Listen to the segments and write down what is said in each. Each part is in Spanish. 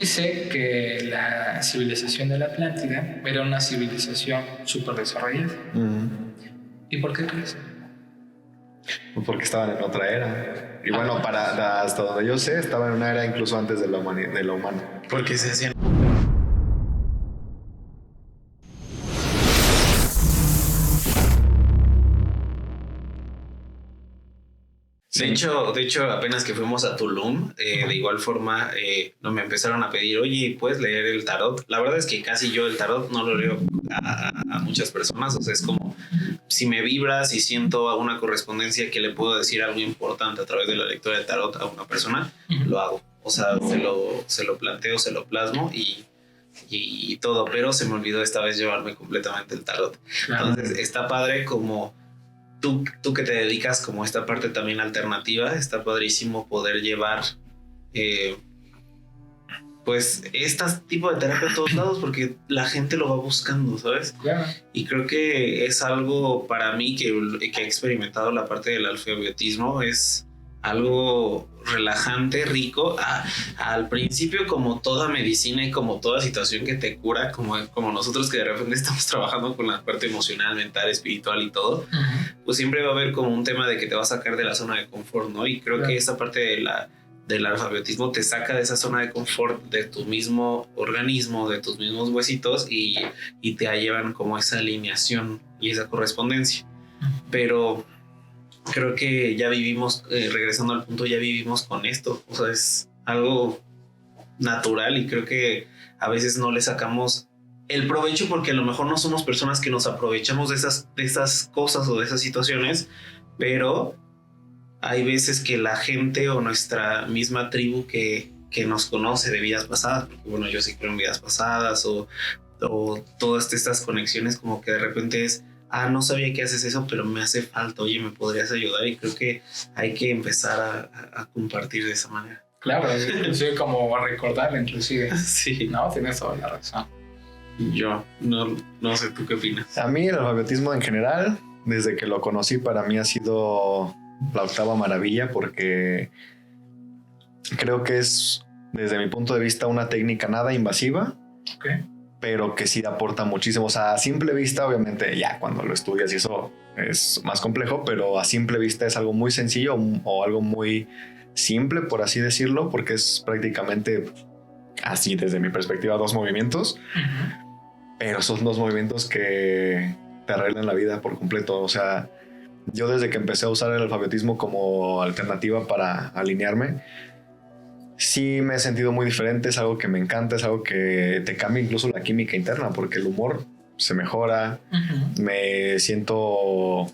Dice que la civilización de la Atlántida era una civilización súper desarrollada. ¿Y por qué crees? Porque estaban en otra era. Y bueno, hasta donde yo sé, estaban en una era incluso antes de lo humano. Porque se hacían. De hecho, apenas que fuimos a Tulum, de igual forma, no me empezaron a pedir, oye, ¿puedes leer el tarot? La verdad es que casi yo el tarot no lo leo a muchas personas, o sea, es como si me vibra, si siento alguna correspondencia que le puedo decir algo importante a través de la lectura de tarot a una persona, lo hago. O sea, se lo planteo, se lo plasmo y todo, pero se me olvidó esta vez llevarme completamente el tarot. Entonces, está padre como... Tú que te dedicas como esta parte también alternativa, está padrísimo poder llevar pues este tipo de terapia a todos lados porque la gente lo va buscando, ¿sabes? Y creo que es algo para mí que he experimentado la parte del alfabiotismo, es algo relajante, rico. Al principio, como toda medicina y como toda situación que te cura, como nosotros que de repente estamos trabajando con la parte emocional, mental, espiritual y todo, pues siempre va a haber como un tema de que te va a sacar de la zona de confort, ¿no? Y creo que esta parte del alfabetismo te saca de esa zona de confort de tu mismo organismo, de tus mismos huesitos y te llevan como esa alineación y esa correspondencia. Pero creo que ya vivimos, regresando al punto, ya vivimos con esto. O sea, es algo natural y creo que a veces no le sacamos el provecho porque a lo mejor no somos personas que nos aprovechamos de esas cosas o de esas situaciones, pero hay veces que la gente o nuestra misma tribu que nos conoce de vidas pasadas, porque bueno, yo sí creo en vidas pasadas o todas estas conexiones como que de repente es no sabía que haces eso, pero me hace falta, oye, ¿me podrías ayudar? Y creo que hay que empezar a compartir de esa manera. Claro, inclusive como recordar, inclusive. Sí. No, tienes toda la razón. Yo no sé, ¿tú qué opinas? A mí el alfabetismo en general, desde que lo conocí, para mí ha sido la octava maravilla porque creo que es, desde mi punto de vista, una técnica nada invasiva. Okay. Pero que sí aporta muchísimo. O sea, a simple vista, obviamente, ya cuando lo estudias y eso es más complejo, pero a simple vista es algo muy sencillo o algo muy simple, por así decirlo, porque es prácticamente, así desde mi perspectiva, 2 movimientos, pero son 2 movimientos que te arreglan la vida por completo. O sea, yo desde que empecé a usar el alfabetismo como alternativa para alinearme, sí me he sentido muy diferente, es algo que me encanta, es algo que te cambia incluso la química interna, porque el humor se mejora, me siento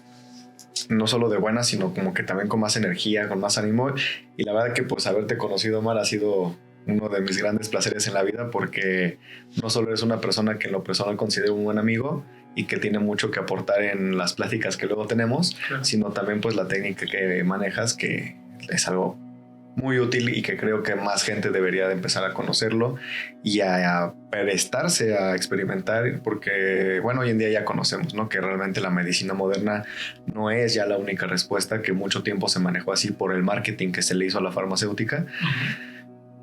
no solo de buena, sino como que también con más energía, con más ánimo, y la verdad que pues haberte conocido, Omar, ha sido uno de mis grandes placeres en la vida, porque no solo eres una persona que en lo personal considero un buen amigo y que tiene mucho que aportar en las pláticas que luego tenemos, sino también pues la técnica que manejas, que es algo muy útil y que creo que más gente debería de empezar a conocerlo y a prestarse a experimentar, porque bueno, hoy en día ya conocemos, ¿no?, que realmente la medicina moderna no es ya la única respuesta, que mucho tiempo se manejó así por el marketing que se le hizo a la farmacéutica.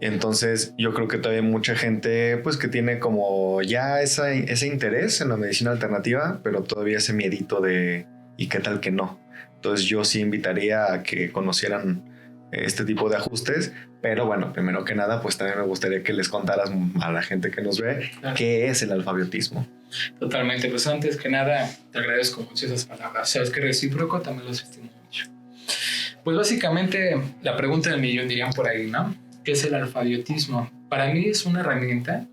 Entonces yo creo que todavía hay mucha gente pues que tiene como ya ese interés en la medicina alternativa, pero todavía ese miedito de ¿y qué tal que no? Entonces yo sí invitaría a que conocieran este tipo de ajustes, pero bueno, primero que nada, pues también me gustaría que les contaras a la gente que nos ve qué es el alfabetismo. Totalmente, pues antes que nada te agradezco mucho esas palabras, sabes que recíproco también los estimo mucho. Pues básicamente la pregunta del millón dirían por ahí, ¿no? ¿Qué es el alfabetismo? Para mí es una herramienta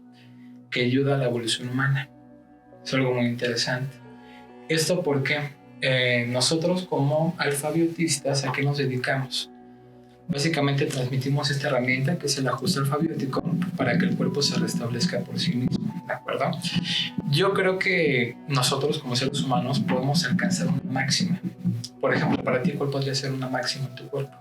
que ayuda a la evolución humana, es algo muy interesante. Esto porque nosotros como alfabetistas, ¿a qué nos dedicamos? Básicamente transmitimos esta herramienta que es el ajuste alfabético para que el cuerpo se restablezca por sí mismo, ¿de acuerdo? Yo creo que nosotros como seres humanos podemos alcanzar una máxima. Por ejemplo, para ti, ¿cuál podría ser una máxima en tu cuerpo?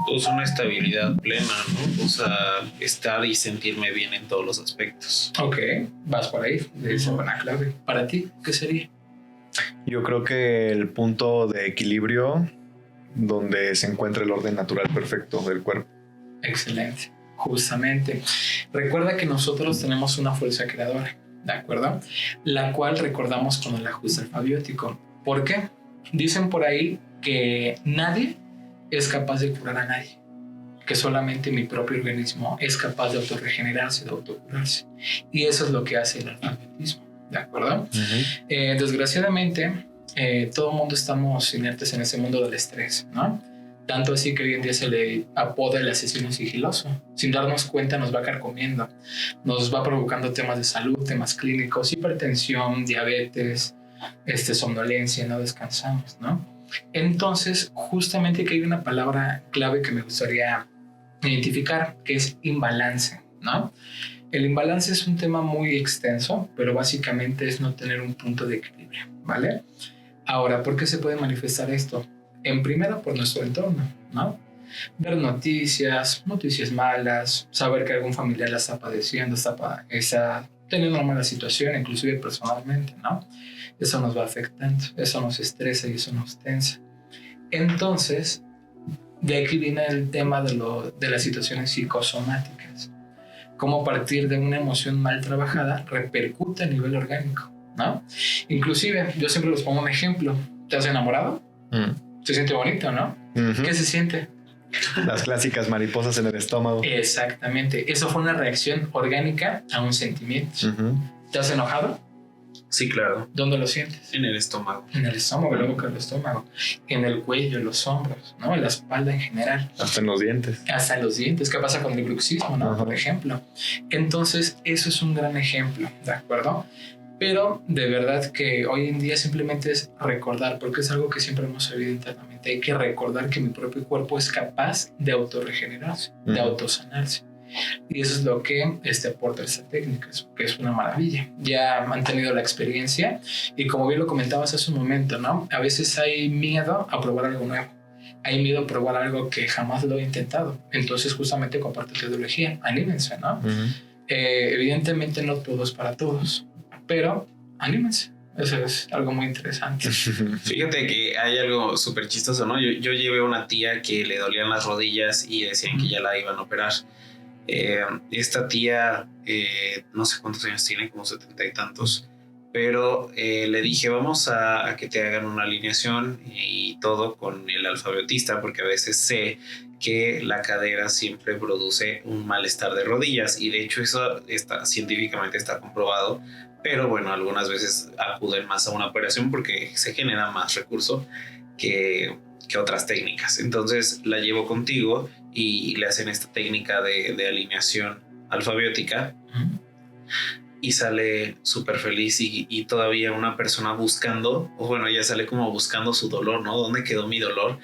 Pues una estabilidad plena, ¿no? O sea, estar y sentirme bien en todos los aspectos. Ok, vas por ahí, de esa buena clave. ¿Para ti qué sería? Yo creo que el punto de equilibrio donde se encuentra el orden natural perfecto del cuerpo. Excelente. Justamente. Recuerda que nosotros tenemos una fuerza creadora, ¿de acuerdo? La cual recordamos con el ajuste alfabiótico. ¿Por qué? Dicen por ahí que nadie es capaz de curar a nadie, que solamente mi propio organismo es capaz de autorregenerarse, de autocurarse. Y eso es lo que hace el alfabetismo, ¿de acuerdo? Desgraciadamente, todo el mundo estamos inertes en ese mundo del estrés, ¿no? Tanto así que hoy en día se le apoda el asesino sigiloso. Sin darnos cuenta nos va carcomiendo, nos va provocando temas de salud, temas clínicos, hipertensión, diabetes, somnolencia, no descansamos, ¿no? Entonces, justamente que hay una palabra clave que me gustaría identificar, que es imbalance, ¿no? El imbalance es un tema muy extenso, pero básicamente es no tener un punto de equilibrio, ¿vale? Ahora, ¿por qué se puede manifestar esto? En primera, por nuestro entorno, ¿no? Ver noticias malas, saber que algún familiar la está padeciendo, está teniendo una mala situación, inclusive personalmente, ¿no? Eso nos va afectando, eso nos estresa y eso nos tensa. Entonces, de aquí viene el tema de las situaciones psicosomáticas. Cómo a partir de una emoción mal trabajada repercute a nivel orgánico, ¿no? Inclusive, yo siempre les pongo un ejemplo. ¿Te has enamorado? Se siente bonito, ¿no? ¿Qué se siente? Las clásicas mariposas en el estómago. Exactamente. Eso fue una reacción orgánica a un sentimiento. ¿Te has enojado? Sí, claro. ¿Dónde lo sientes? En el estómago. En el estómago, la boca del estómago. En el cuello, en los hombros, ¿no? En la espalda en general. Hasta en los dientes. Hasta en los dientes. ¿Qué pasa con el bruxismo, no? Por ejemplo. Entonces, eso es un gran ejemplo, ¿de acuerdo? Pero de verdad que hoy en día simplemente es recordar, porque es algo que siempre hemos sabido internamente. Hay que recordar que mi propio cuerpo es capaz de autorregenerarse, de autosanarse. Y eso es lo que aporta esta técnica, que es una maravilla. Ya han tenido la experiencia y como bien lo comentabas hace un momento, ¿no? A veces hay miedo a probar algo nuevo. Hay miedo a probar algo que jamás lo he intentado. Entonces justamente comparto tu ideología. Anímense, ¿no? Evidentemente no todo es para todos, pero anímense. Eso es algo muy interesante. Fíjate que hay algo súper chistoso, ¿no? Yo llevé a una tía que le dolían las rodillas y decían que ya la iban a operar. Esta tía, no sé cuántos años tiene, como 70 y tantos, pero le dije, vamos a que te hagan una alineación y todo con el alfabetista, porque a veces sé que la cadera siempre produce un malestar de rodillas y de hecho eso científicamente está comprobado, pero bueno, algunas veces acuden más a una operación porque se genera más recurso que otras técnicas. Entonces la llevo contigo y le hacen esta técnica de alineación alfabiótica y sale súper feliz y todavía una persona buscando, o bueno, ella sale como buscando su dolor, ¿no? ¿Dónde quedó mi dolor?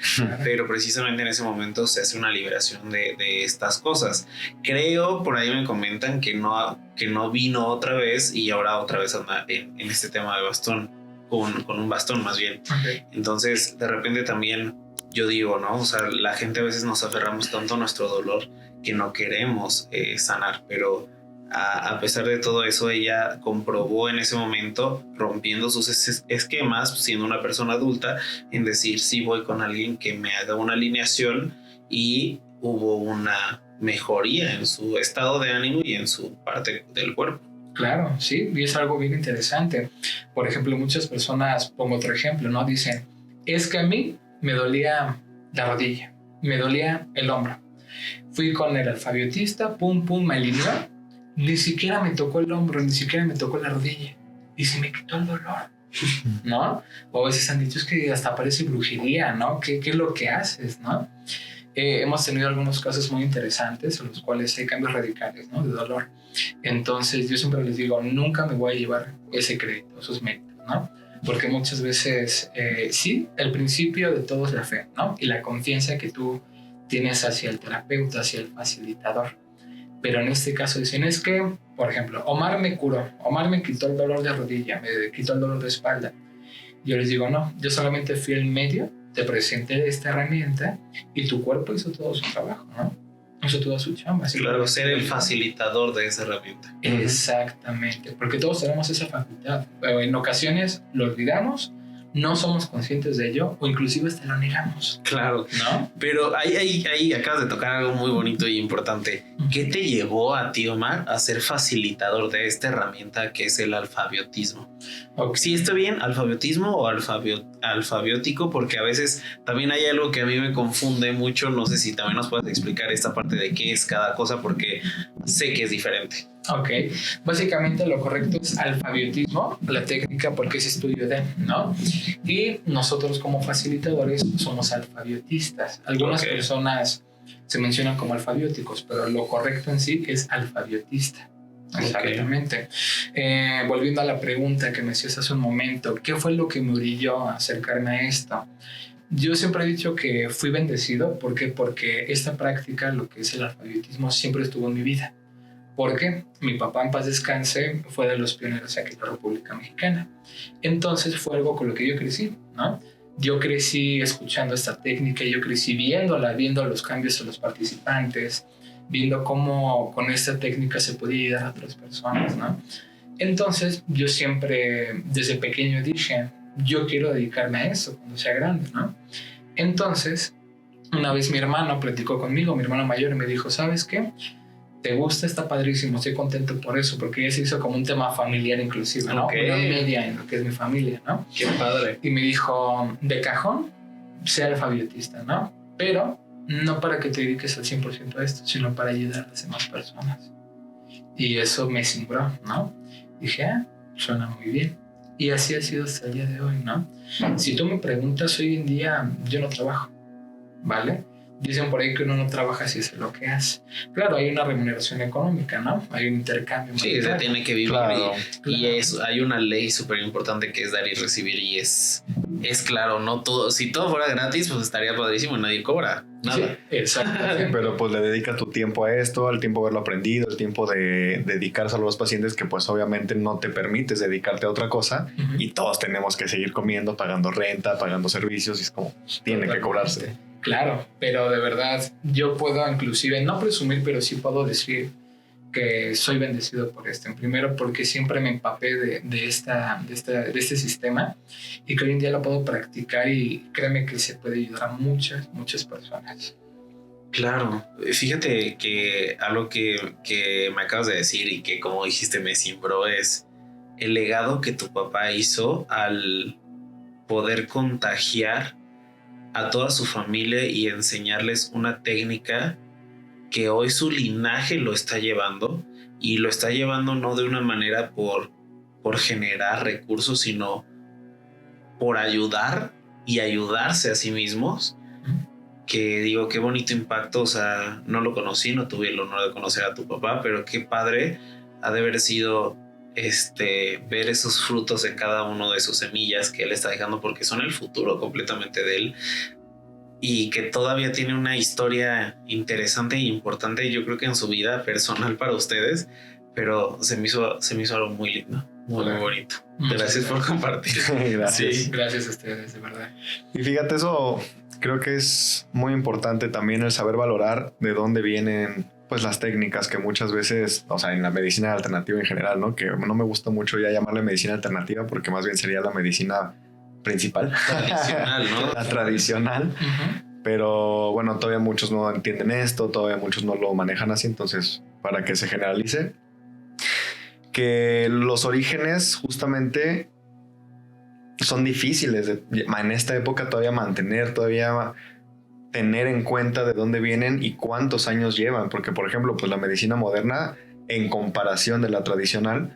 Pero precisamente en ese momento se hace una liberación de estas cosas. Creo, por ahí me comentan que no vino otra vez y ahora otra vez anda en este tema de bastón, con un bastón más bien. Okay. Entonces, de repente también yo digo, ¿no? O sea, la gente a veces nos aferramos tanto a nuestro dolor que no queremos sanar, pero a pesar de todo eso, ella comprobó en ese momento, rompiendo sus esquemas, siendo una persona adulta, en decir, sí, voy con alguien que me haga una alineación, y hubo una mejoría en su estado de ánimo y en su parte del cuerpo. Claro, sí, y es algo bien interesante. Por ejemplo, muchas personas, pongo otro ejemplo, ¿no? Dicen, es que a mí me dolía la rodilla, me dolía el hombro. Fui con el alfabetista, me alineó, ni siquiera me tocó el hombro, ni siquiera me tocó la rodilla, y se me quitó el dolor, ¿no? O a veces han dicho, es que hasta parece brujería, ¿no? ¿Qué es lo que haces, no? Hemos tenido algunos casos muy interesantes en los cuales hay cambios radicales, ¿no? De dolor. Entonces yo siempre les digo, nunca me voy a llevar ese crédito, esos méritos, ¿no? Porque muchas veces, sí, el principio de todo es la fe, ¿no? Y la confianza que tú tienes hacia el terapeuta, hacia el facilitador. Pero en este caso dicen, es que, por ejemplo, Omar me curó, Omar me quitó el dolor de rodilla, me quitó el dolor de espalda. Yo les digo, no, yo solamente fui el medio, te presenté esta herramienta y tu cuerpo hizo todo su trabajo, ¿no? Hizo toda su chamba. Así claro, ser el facilitador de esa herramienta. Exactamente, porque todos tenemos esa facultad. Pero en ocasiones lo olvidamos, no somos conscientes de ello o inclusive hasta lo negamos. Claro, ¿no? Pero ahí acabas de tocar algo muy bonito y importante. ¿Qué te llevó a ti, Omar, a ser facilitador de esta herramienta que es el alfabiotismo? Okay. ¿Sí está bien alfabiotismo o alfabiótico? Porque a veces también hay algo que a mí me confunde mucho. No sé si también nos puedes explicar esta parte de qué es cada cosa, porque sé que es diferente. Ok, básicamente lo correcto es alfabiotismo, la técnica porque es estudio de, ¿no? Y nosotros como facilitadores somos alfabiotistas. Algunas personas se mencionan como alfabióticos, pero lo correcto en sí es alfabiotista. Exactamente. Volviendo a la pregunta que me hacías hace un momento, ¿qué fue lo que me orilló a acercarme a esto? Yo siempre he dicho que fui bendecido. ¿Por qué? Porque esta práctica, lo que es el alfabiotismo, siempre estuvo en mi vida. Porque mi papá, en paz descanse, fue de los pioneros aquí en la República Mexicana. Entonces fue algo con lo que yo crecí, ¿no? Yo crecí escuchando esta técnica, yo crecí viendo los cambios en los participantes, viendo cómo con esta técnica se podía ayudar a otras personas, ¿no? Entonces yo siempre, desde pequeño dije, yo quiero dedicarme a eso cuando sea grande, ¿no? Entonces, una vez mi hermano platicó conmigo, mi hermano mayor, y me dijo, ¿sabes qué? ¿Te gusta? Está padrísimo, estoy contento por eso, porque ya se hizo como un tema familiar inclusive, ¿no? Una media en lo que es mi familia, ¿no? Qué padre. Y me dijo, de cajón, sea alfabiotista, ¿no? Pero no para que te dediques al 100% a esto, sino para ayudar a las demás personas. Y eso me cimbró, ¿no? Dije, suena muy bien. Y así ha sido hasta el día de hoy, ¿no? Si tú me preguntas, hoy en día yo no trabajo, ¿vale? Dicen por ahí que uno no trabaja si es lo que hace. Claro, hay una remuneración económica, ¿no? Hay un intercambio. Sí, se tiene que vivir. Claro. Y hay una ley súper importante que es dar y recibir. Y es claro, no todo. Si todo fuera gratis, pues estaría padrísimo. Nadie cobra nada. Sí, exacto. Pero pues le dedicas tu tiempo a esto, al tiempo de haberlo aprendido, el tiempo de dedicarse a los pacientes que pues obviamente no te permites dedicarte a otra cosa. Y todos tenemos que seguir comiendo, pagando renta, pagando servicios y es como tiene que cobrarse. Claro, pero de verdad yo puedo inclusive no presumir, pero sí puedo decir que soy bendecido por esto. Primero porque siempre me empapé de este sistema y que hoy en día lo puedo practicar y créeme que se puede ayudar a muchas personas. Claro, fíjate que algo que me acabas de decir y que como dijiste me cimbró es el legado que tu papá hizo al poder contagiar a toda su familia y enseñarles una técnica que hoy su linaje lo está llevando y lo está llevando no de una manera por generar recursos, sino por ayudar y ayudarse a sí mismos. Que digo, qué bonito impacto. O sea, no lo conocí, no tuve el honor de conocer a tu papá, pero qué padre ha de haber sido ver esos frutos en cada uno de sus semillas que él está dejando, porque son el futuro completamente de él y que todavía tiene una historia interesante e importante, yo creo que en su vida personal para ustedes, pero se me hizo algo muy lindo, muy bonito. Gracias por compartir. Gracias. Sí, gracias a ustedes, de verdad. Y fíjate, eso creo que es muy importante también, el saber valorar de dónde vienen pues las técnicas que muchas veces, o sea, en la medicina alternativa en general, ¿no? Que no me gusta mucho ya llamarle medicina alternativa porque más bien sería la medicina principal. Tradicional, ¿no? La tradicional. Pero bueno, todavía muchos no entienden esto, todavía muchos no lo manejan así, entonces para que se generalice, que los orígenes justamente son difíciles en esta época todavía mantener, todavía tener en cuenta de dónde vienen y cuántos años llevan, porque por ejemplo pues la medicina moderna en comparación de la tradicional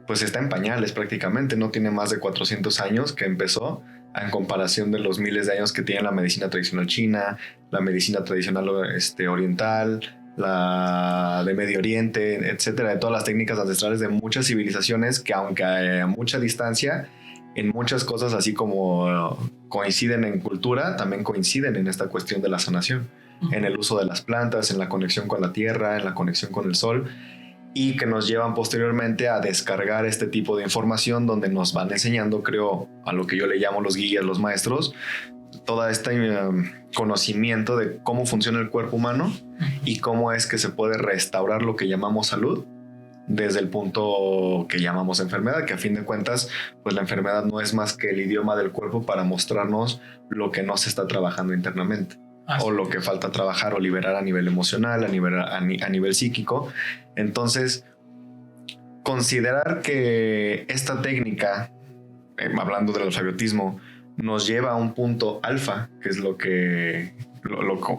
pues está en pañales prácticamente, no tiene más de 400 años que empezó, en comparación de los miles de años que tiene la medicina tradicional china, la medicina tradicional oriental, la de Medio Oriente, etcétera, de todas las técnicas ancestrales de muchas civilizaciones que aunque a mucha distancia, en muchas cosas así como coinciden en cultura, también coinciden en esta cuestión de la sanación, en el uso de las plantas, en la conexión con la tierra, en la conexión con el sol, y que nos llevan posteriormente a descargar este tipo de información donde nos van enseñando, creo, a lo que yo le llamo los guías, los maestros, todo este conocimiento de cómo funciona el cuerpo humano y cómo es que se puede restaurar lo que llamamos salud desde el punto que llamamos enfermedad, que a fin de cuentas, pues la enfermedad no es más que el idioma del cuerpo para mostrarnos lo que no se está trabajando internamente, o lo que falta trabajar o liberar a nivel emocional, a nivel psíquico. Entonces, considerar que esta técnica, hablando del alfabiotismo, nos lleva a un punto alfa, que es lo que,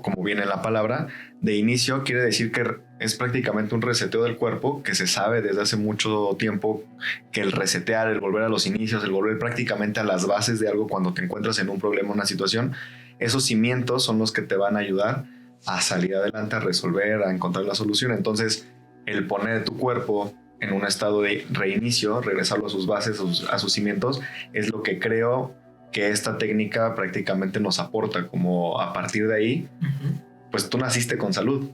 como viene la palabra, de inicio, quiere decir que es prácticamente un reseteo del cuerpo, que se sabe desde hace mucho tiempo que el resetear, el volver a los inicios, el volver prácticamente a las bases de algo cuando te encuentras en un problema, una situación, esos cimientos son los que te van a ayudar a salir adelante, a resolver, a encontrar la solución. Entonces, el poner tu cuerpo en un estado de reinicio, regresarlo a sus bases, a sus cimientos, es lo que creo que esta técnica prácticamente nos aporta, como a partir de ahí, pues tú naciste con salud,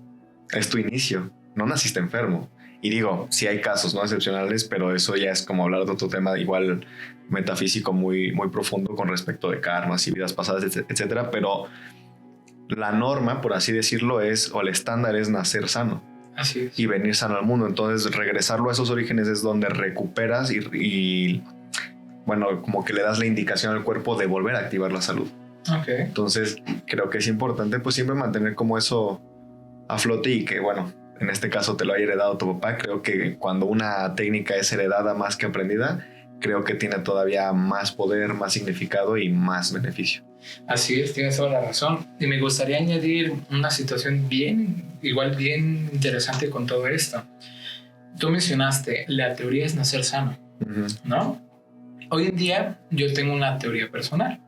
es tu inicio, no naciste enfermo. Y digo, sí hay casos no excepcionales, pero eso ya es como hablar de otro tema igual metafísico muy, muy profundo con respecto de karmas y vidas pasadas, etcétera. Pero la norma, por así decirlo, o el estándar es nacer sano. Así es. Y venir sano al mundo. Entonces regresarlo a esos orígenes es donde recuperas y bueno, como que le das la indicación al cuerpo de volver a activar la salud. Okay. Entonces creo que es importante pues siempre mantener como eso a flote, y que bueno, en este caso te lo haya heredado tu papá. Creo que cuando una técnica es heredada más que aprendida, creo que tiene todavía más poder, más significado y más beneficio. Así es, tienes toda la razón. Y me gustaría añadir una situación bien interesante con todo esto. Tú mencionaste, la teoría es nacer sano, ¿no? Hoy en día yo tengo una teoría personal.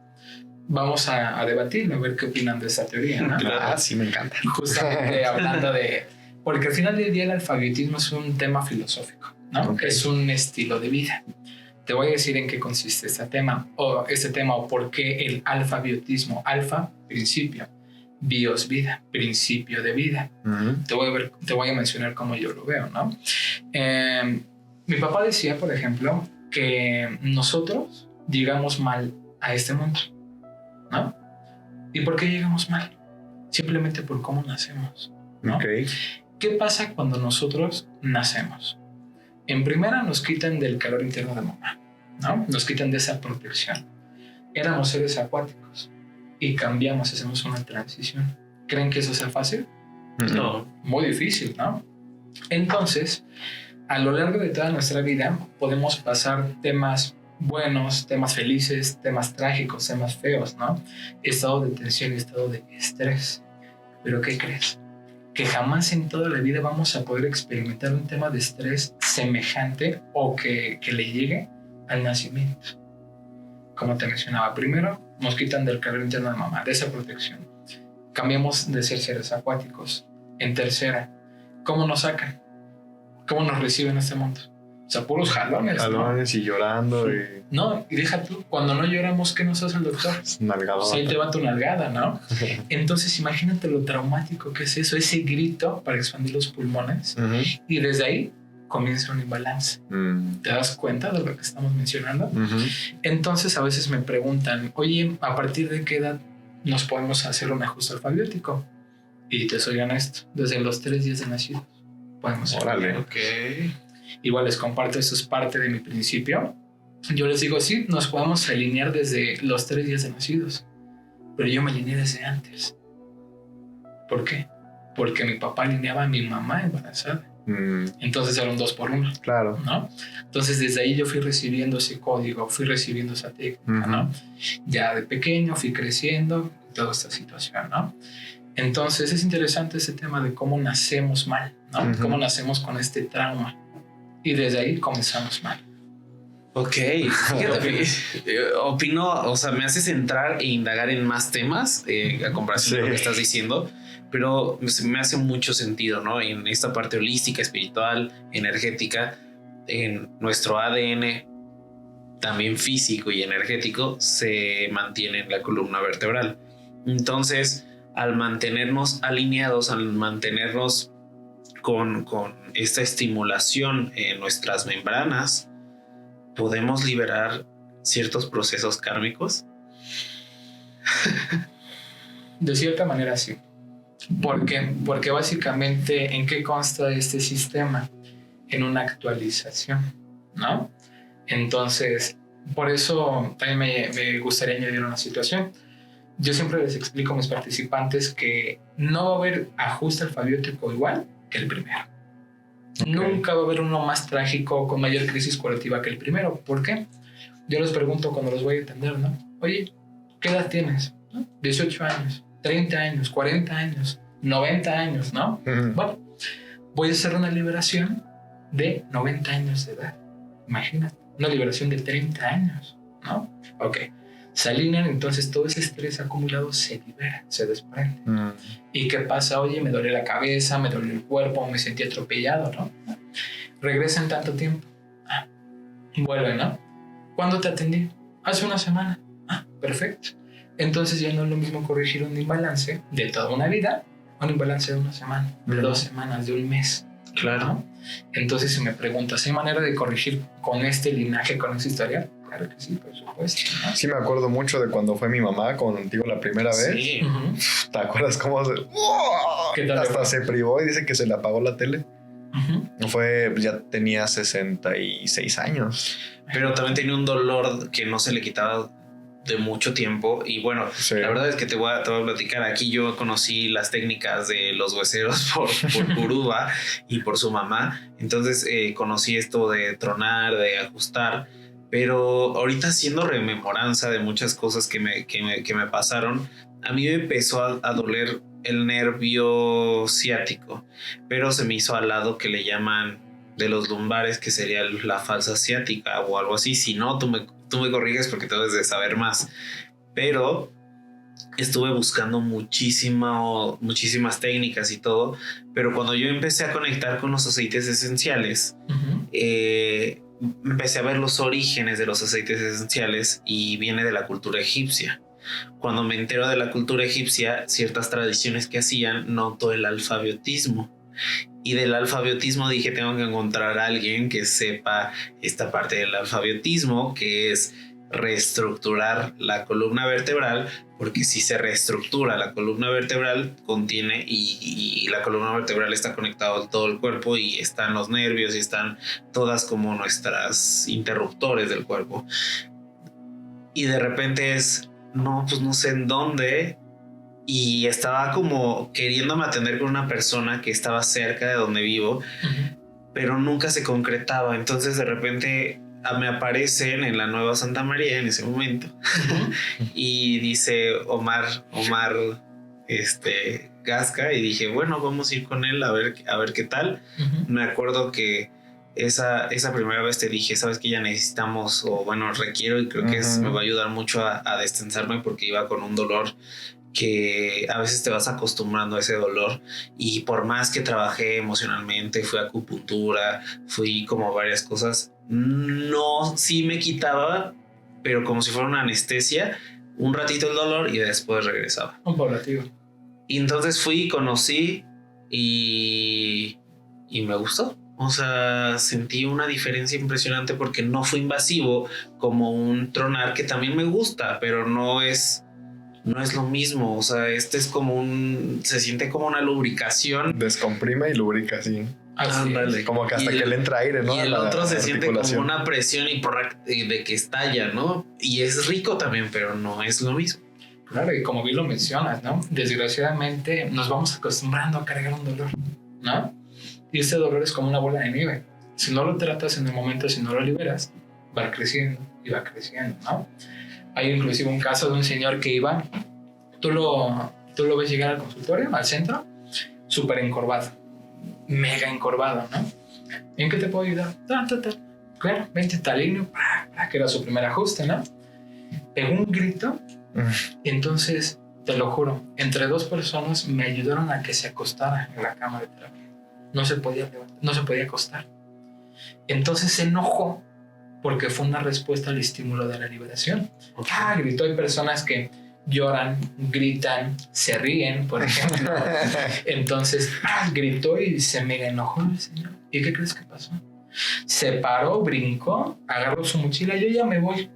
Vamos a debatir, a ver qué opinan de esa teoría, ¿no? Sí, me encanta. Justamente hablando de... Porque al final del día el alfabetismo es un tema filosófico, ¿no? Okay. Es un estilo de vida. Te voy a decir en qué consiste este tema o por qué el alfabetismo. Alfa, principio. Bios, vida. Principio de vida. Te voy a mencionar cómo yo lo veo, ¿no? Mi papá decía, por ejemplo, que nosotros llegamos mal a este mundo, ¿no? ¿Y por qué llegamos mal? Simplemente por cómo nacemos, ¿no? Okay. ¿Qué pasa cuando nosotros nacemos? En primera nos quitan del calor interno de mamá, ¿no? Nos quitan de esa protección. Éramos seres acuáticos y cambiamos, hacemos una transición. ¿Creen que eso sea fácil? No. Muy difícil, ¿no? Entonces, a lo largo de toda nuestra vida podemos pasar temas buenos, temas felices, temas trágicos, temas feos, ¿no? Estado de tensión y estado de estrés. ¿Pero qué crees? Que jamás en toda la vida vamos a poder experimentar un tema de estrés semejante o que le llegue al nacimiento. Como te mencionaba, primero nos quitan del calor interno de mamá, de esa protección. Cambiamos de ser seres acuáticos. En tercera, ¿cómo nos sacan? ¿Cómo nos reciben en este mundo? O sea, puros jalones, jalones, ¿no? Y llorando. Sí. No, y deja tú, cuando no lloramos, ¿qué nos hace el doctor? Nalgada. O sea, él te va tu nalgada, ¿no? Entonces, imagínate lo traumático que es eso, ese grito para expandir los pulmones. Y desde ahí comienza un imbalance. ¿Te das cuenta de lo que estamos mencionando? Entonces, a veces me preguntan, oye, ¿a partir de qué edad nos podemos hacer un ajuste alfabético? Y te soy honesto, desde los 3 días de nacidos podemos hacer. Órale. Okay. Igual les comparto, esto es parte de mi principio. Yo les digo, sí, nos podemos alinear desde los 3 días de nacidos, pero yo me alineé desde antes. ¿Por qué? Porque mi papá alineaba a mi mamá embarazada. Entonces era un 2 por 1. Claro. ¿No? Entonces desde ahí yo fui recibiendo ese código, fui recibiendo esa técnica, ¿no? Ya de pequeño fui creciendo, toda esta situación, ¿no? Entonces es interesante ese tema de cómo nacemos mal, ¿no? Cómo nacemos con este trauma. Y desde ahí comenzamos mal. Ok, fíjate, opino, o sea, me haces entrar e indagar en más temas a comparación de lo que estás diciendo, pero me hace mucho sentido, ¿no? En esta parte holística, espiritual, energética, en nuestro ADN, también físico y energético, se mantiene en la columna vertebral. Entonces, al mantenernos alineados, al mantenernos con esta estimulación en nuestras membranas, podemos liberar ciertos procesos kármicos. De cierta manera sí. ¿Por qué? Porque básicamente, ¿en qué consta este sistema? en una actualización, ¿no? Entonces, por eso también me gustaría añadir una situación. Yo siempre les explico a mis participantes que no va a haber ajuste alfabético igual que el primero. Okay. Nunca va a haber uno más trágico con mayor crisis curativa que el primero. ¿Por qué? Yo les pregunto cuando los voy a atender, ¿no? Oye, ¿qué edad tienes? ¿No? 18 años, 30 años, 40 años, 90 años, ¿no? Bueno, voy a hacer una liberación de 90 años de edad. Imagínate, una liberación de 30 años, ¿no? Ok. Se alinean, entonces todo ese estrés acumulado se libera, se desprende. ¿Y qué pasa? Oye, me duele la cabeza, me duele el cuerpo, me sentí atropellado, ¿no? Regresan tanto tiempo. Vuelven, ¿no? ¿Cuándo te atendí? Hace una semana. Perfecto. Entonces ya no es lo mismo corregir un imbalance de toda una vida, un imbalance de una semana, de 2 semanas, de un mes. Claro. ¿No? Entonces, si me preguntas, ¿hay manera de corregir con este linaje, con esta historia? Claro que sí, por supuesto, ¿no? Sí, me acuerdo mucho de cuando fue mi mamá contigo la primera vez. Sí. ¿Te acuerdas cómo hasta se privó y dice que se le apagó la tele? Ya tenía 66 años. Pero también tenía un dolor que no se le quitaba de mucho tiempo. Y bueno, sí. La verdad es que te voy a platicar. Aquí yo conocí las técnicas de los hueseros por Kuruba y por su mamá. Entonces conocí esto de tronar, de ajustar. Pero ahorita haciendo rememoranza de muchas cosas que me pasaron, a mí me empezó a doler el nervio ciático, pero se me hizo al lado que le llaman de los lumbares, que sería la falsa ciática o algo así. Si no, tú me corriges porque tú debes de saber más. Pero estuve buscando muchísimas técnicas y todo, pero cuando yo empecé a conectar con los aceites esenciales, empecé a ver los orígenes de los aceites esenciales y viene de la cultura egipcia. Cuando me entero de la cultura egipcia, ciertas tradiciones que hacían, noto el alfabiotismo. Y del alfabiotismo dije, tengo que encontrar a alguien que sepa esta parte del alfabiotismo, que es reestructurar la columna vertebral, porque si se reestructura la columna vertebral, contiene y la columna vertebral está conectada a todo el cuerpo y están los nervios y están todas como nuestras interruptores del cuerpo. Y de repente pues no sé en dónde, y estaba como queriéndome atender con una persona que estaba cerca de donde vivo, pero nunca se concretaba. Entonces de repente me aparecen en la Nueva Santa María en ese momento y dice Omar Gasca, y dije, bueno, vamos a ir con él a ver qué tal. Me acuerdo que esa primera vez te dije, sabes que ya necesitamos, o bueno, requiero, y creo que me va a ayudar mucho a destensarme, porque iba con un dolor que a veces te vas acostumbrando a ese dolor, y por más que trabajé emocionalmente, fui a acupuntura, fui como varias cosas, no, sí me quitaba, pero como si fuera una anestesia, un ratito el dolor y después regresaba. Un paulatino. Y entonces fui, conocí y me gustó. O sea, sentí una diferencia impresionante porque no fue invasivo como un tronar, que también me gusta, pero no es lo mismo. O sea, es como se siente como una lubricación. Descomprime y lubrica, sí. Ándale. Como que hasta que le entra aire, ¿no? Y el otro se siente como una presión de que estalla, ¿no? Y es rico también, pero no es lo mismo. Claro, y como bien lo mencionas, ¿no? Desgraciadamente nos vamos acostumbrando a cargar un dolor, ¿no? Y este dolor es como una bola de nieve. Si no lo tratas en el momento, si no lo liberas, va creciendo y va creciendo, ¿no? Hay inclusive un caso de un señor que iba, tú lo ves llegar al consultorio, al centro, súper encorvado, mega encorvado, ¿no? ¿En qué te puedo ayudar? Claro, vente taligno, que era su primer ajuste, ¿no? Pegó un grito, entonces, te lo juro, entre 2 personas me ayudaron a que se acostara en la cama de terapia. No se podía levantar, no se podía acostar. Entonces se enojó porque fue una respuesta al estímulo de la liberación. Gritó. Hay personas que lloran, gritan, se ríen, por ejemplo. Entonces gritó y se mega enojó el señor. ¿Y qué crees que pasó? Se paró, brincó, agarró su mochila, yo ya me voy.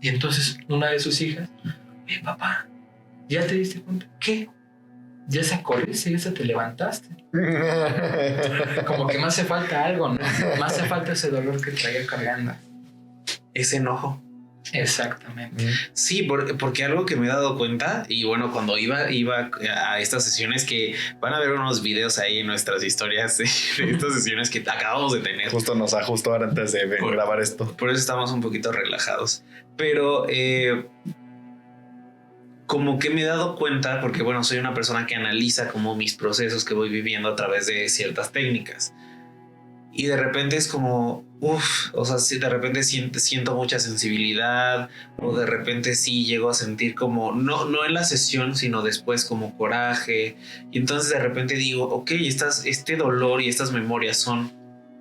Y entonces una de sus hijas, papá, ¿ya te diste cuenta? ¿Qué? ya se corriste, ya se te levantaste. Como que me hace falta algo, ¿no? Me hace falta ese dolor que traía cargando. Ese enojo. Exactamente. Sí, porque algo que me he dado cuenta, y bueno, cuando iba a estas sesiones, que van a ver unos videos ahí en nuestras historias de estas sesiones que acabamos de tener. Justo nos ajustó antes de grabar esto. Por eso estamos un poquito relajados. Pero como que me he dado cuenta, porque bueno, soy una persona que analiza como mis procesos que voy viviendo a través de ciertas técnicas. Y de repente es como, o sea, si de repente siento mucha sensibilidad, o de repente sí llego a sentir como, no en la sesión, sino después como coraje. Y entonces de repente digo, ok, este dolor y estas memorias son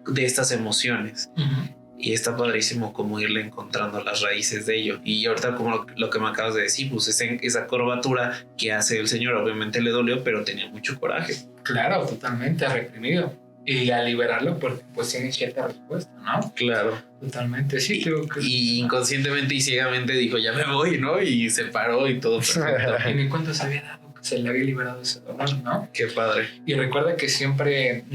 de estas emociones. Uh-huh. Y está padrísimo como irle encontrando las raíces de ello. Y ahorita como lo que me acabas de decir, pues esa curvatura que hace el señor, obviamente le dolió, pero tenía mucho coraje. Claro, totalmente reprimido. Y al liberarlo, pues tiene cierta respuesta, ¿no? Claro. Totalmente, sí. Y inconscientemente y ciegamente dijo, ya me voy, ¿no? Y se paró y todo perfecto. Y ni cuenta se había dado que se le había liberado ese dolor, ¿no? Qué padre. Y recuerda que siempre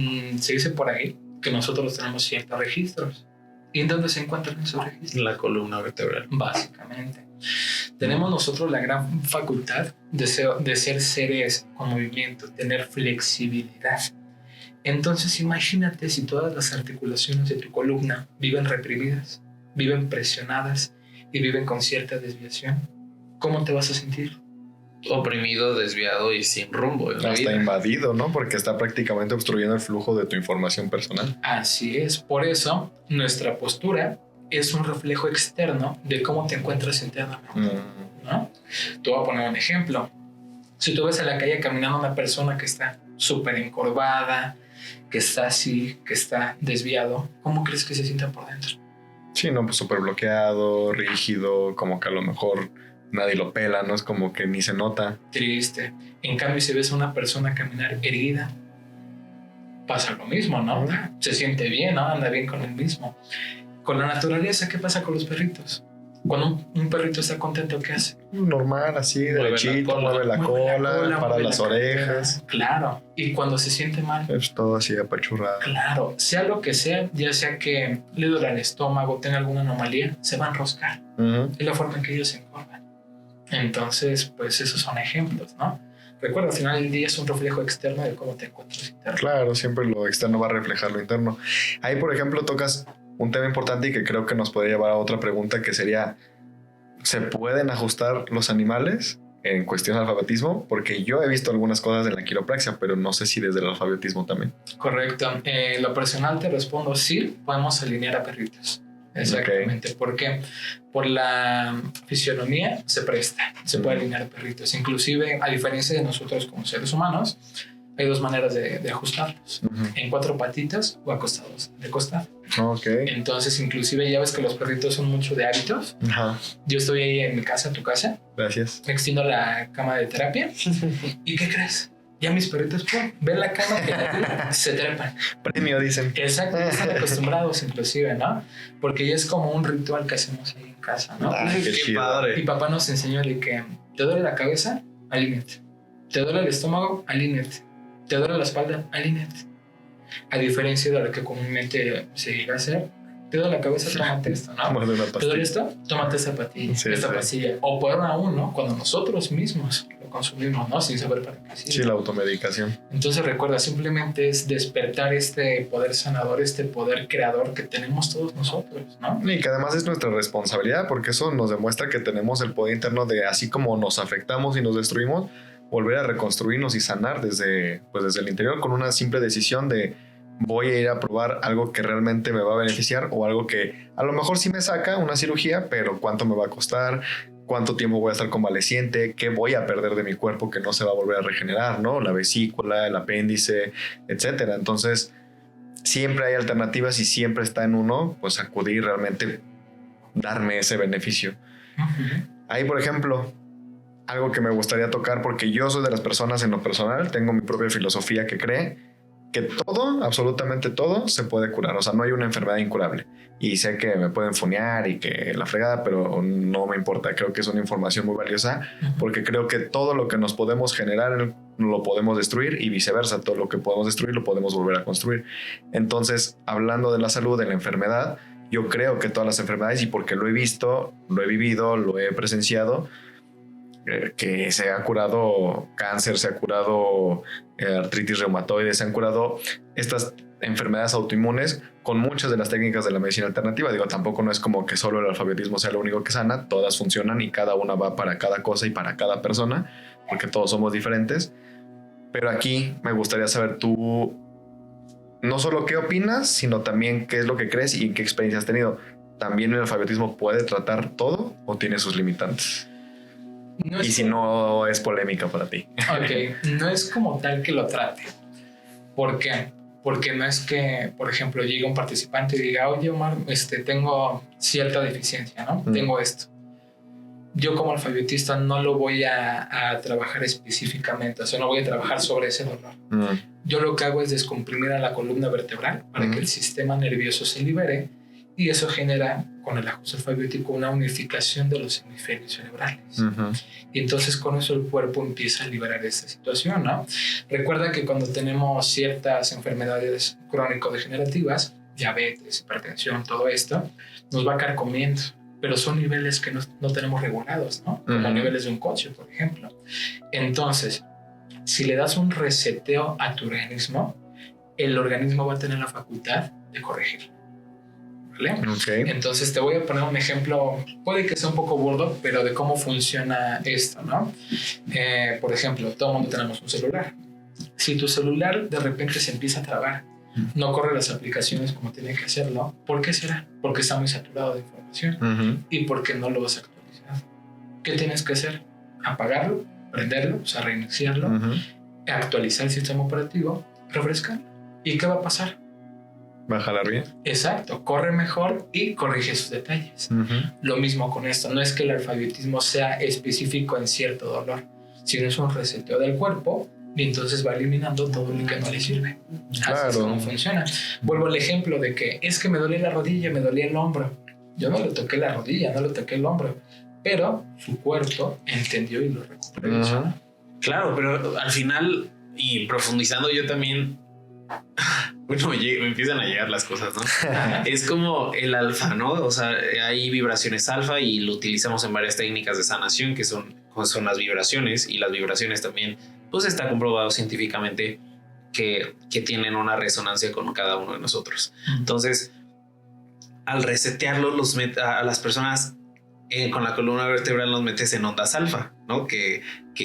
se dice por ahí que nosotros tenemos ciertos registros. ¿Y en dónde se encuentran esos registros? En la columna vertebral. Básicamente. Tenemos nosotros la gran facultad de ser seres con movimiento, tener flexibilidad. Entonces imagínate si todas las articulaciones de tu columna viven reprimidas, viven presionadas y viven con cierta desviación. ¿Cómo te vas a sentir? Oprimido, desviado y sin rumbo. Hasta invadido, ¿no? Porque está prácticamente obstruyendo el flujo de tu información personal. Así es. Por eso nuestra postura es un reflejo externo de cómo te encuentras internamente, ¿no? Te voy a poner un ejemplo. Si tú ves en la calle caminando una persona que está súper encorvada, que está así, que está desviado, ¿cómo crees que se sienta por dentro? Sí, no, pues súper bloqueado, rígido, como que a lo mejor nadie lo pela, ¿no? Es como que ni se nota. Triste. En cambio, si ves a una persona caminar erguida, pasa lo mismo, ¿no? Se siente bien, ¿no? Anda bien con él mismo. Con la naturaleza, ¿qué pasa con los perritos? Cuando un perrito está contento, ¿qué hace? Normal, así, derechito, mueve la cola, para las orejas. Claro. Y cuando se siente mal, es todo así apachurrado. Claro. Sea lo que sea, ya sea que le duele el estómago, tenga alguna anomalía, se va a enroscar. Es la forma en que ellos se encorvan. Entonces, pues esos son ejemplos, ¿no? Recuerda, al final del día es un reflejo externo de cómo te encuentras interno. Claro, siempre lo externo va a reflejar lo interno. Ahí, por ejemplo, tocas un tema importante y que creo que nos podría llevar a otra pregunta, que sería, ¿se pueden ajustar los animales en cuestión de alfabetismo? Porque yo he visto algunas cosas de la quiropraxia, pero no sé si desde el alfabetismo también. Correcto. Lo personal te respondo, sí, podemos alinear a perritos. Exactamente. Okay. ¿Por qué? Por la fisionomía se presta, se puede alinear a perritos. Inclusive, a diferencia de nosotros como seres humanos, hay dos maneras de ajustarlos. En 4 patitas o acostados de costado. Okay. Entonces, inclusive ya ves que los perritos son mucho de hábitos. Ajá. Yo estoy ahí en mi casa, en tu casa. Gracias. Me extiendo la cama de terapia. ¿Y qué crees? Ya mis perritos, ven la cama y se trepan. Premio, dicen. Exacto, están acostumbrados inclusive, ¿no? Porque ya es como un ritual que hacemos ahí en casa, ¿no? Qué padre. Y papá nos enseñó de que te duele la cabeza, alíneate. Te duele el estómago, alíneate. Te duele la espalda, alíneate. A diferencia de lo que comúnmente se llega a hacer, te duele la cabeza, tómate esto, ¿no? ¿Te duele esto? Tómate esta pastilla. O peor aún, ¿no? Cuando nosotros mismos lo consumimos, ¿no? Sin saber para qué sirve. Sí, la automedicación. Entonces recuerda, simplemente es despertar este poder sanador, este poder creador que tenemos todos nosotros, ¿no? Y que además es nuestra responsabilidad, porque eso nos demuestra que tenemos el poder interno de, así como nos afectamos y nos destruimos, volver a reconstruirnos y sanar desde el interior con una simple decisión de voy a ir a probar algo que realmente me va a beneficiar o algo que a lo mejor sí me saca una cirugía, pero cuánto me va a costar, cuánto tiempo voy a estar convaleciente, qué voy a perder de mi cuerpo que no se va a volver a regenerar, ¿no? La vesícula, el apéndice, etcétera. Entonces, siempre hay alternativas y siempre está en uno, pues acudir realmente, darme ese beneficio. Ahí, por ejemplo, algo que me gustaría tocar, porque yo soy de las personas en lo personal, tengo mi propia filosofía que cree que todo, absolutamente todo, se puede curar. O sea, no hay una enfermedad incurable. Y sé que me pueden funear y que la fregada, pero no me importa. Creo que es una información muy valiosa porque creo que todo lo que nos podemos generar lo podemos destruir y viceversa. Todo lo que podemos destruir lo podemos volver a construir. Entonces, hablando de la salud, de la enfermedad, yo creo que todas las enfermedades, y porque lo he visto, lo he vivido, lo he presenciado, que se ha curado cáncer, se ha curado artritis reumatoide, se han curado estas enfermedades autoinmunes con muchas de las técnicas de la medicina alternativa. Digo, tampoco no es como que solo el alfabetismo sea lo único que sana, todas funcionan y cada una va para cada cosa y para cada persona, porque todos somos diferentes. Pero aquí me gustaría saber tú, no solo qué opinas, sino también qué es lo que crees y qué experiencia has tenido. ¿También el alfabetismo puede tratar todo o tiene sus limitantes? No, y si no es polémica para ti. Ok, no es como tal que lo trate. ¿Por qué? Porque no es que, por ejemplo, llegue un participante y diga, oye, Omar, tengo cierta deficiencia, ¿no? Tengo esto. Yo como alfabetista no lo voy a trabajar específicamente, o sea, no voy a trabajar sobre ese dolor. Yo lo que hago es descomprimir a la columna vertebral para que el sistema nervioso se libere, y eso genera, con el ajuste alfabético, una unificación de los hemisferios cerebrales. Y entonces con eso el cuerpo empieza a liberar esta situación, ¿no? Recuerda que cuando tenemos ciertas enfermedades crónico-degenerativas, diabetes, hipertensión, todo esto, nos va carcomiendo, pero son niveles que no tenemos regulados, ¿no? Como niveles de un coche, por ejemplo. Entonces, si le das un reseteo a tu organismo, el organismo va a tener la facultad de corregirlo. ¿Vale? Okay. Entonces te voy a poner un ejemplo, puede que sea un poco burdo, pero de cómo funciona esto, ¿no? Por ejemplo, todo el mundo tenemos un celular. Si tu celular de repente se empieza a trabar, no corre las aplicaciones como tiene que hacerlo, ¿por qué será? Porque está muy saturado de información y porque no lo vas a actualizar. ¿Qué tienes que hacer? Apagarlo, prenderlo, o sea, reiniciarlo, actualizar el sistema operativo, refrescarlo. ¿Y qué va a pasar? Va a jalar bien. Exacto, corre mejor y corrige sus detalles. Lo mismo con esto, no es que el alfabetismo sea específico en cierto dolor, sino es un reseteo del cuerpo y entonces va eliminando todo lo que no le sirve. Claro. Así es como funciona. Vuelvo al ejemplo de que es que me dolía la rodilla, me dolía el hombro. Yo no le toqué la rodilla, no le toqué el hombro, pero su cuerpo entendió y lo recuperó. Claro, pero al final, y profundizando yo también, bueno, me empiezan a llegar las cosas, ¿no? Es como el alfa, ¿no? O sea, hay vibraciones alfa y lo utilizamos en varias técnicas de sanación que son las vibraciones, y las vibraciones también, pues está comprobado científicamente que tienen una resonancia con cada uno de nosotros. Entonces, al resetearlo, a las personas con la columna vertebral los metes en ondas alfa, ¿no? Que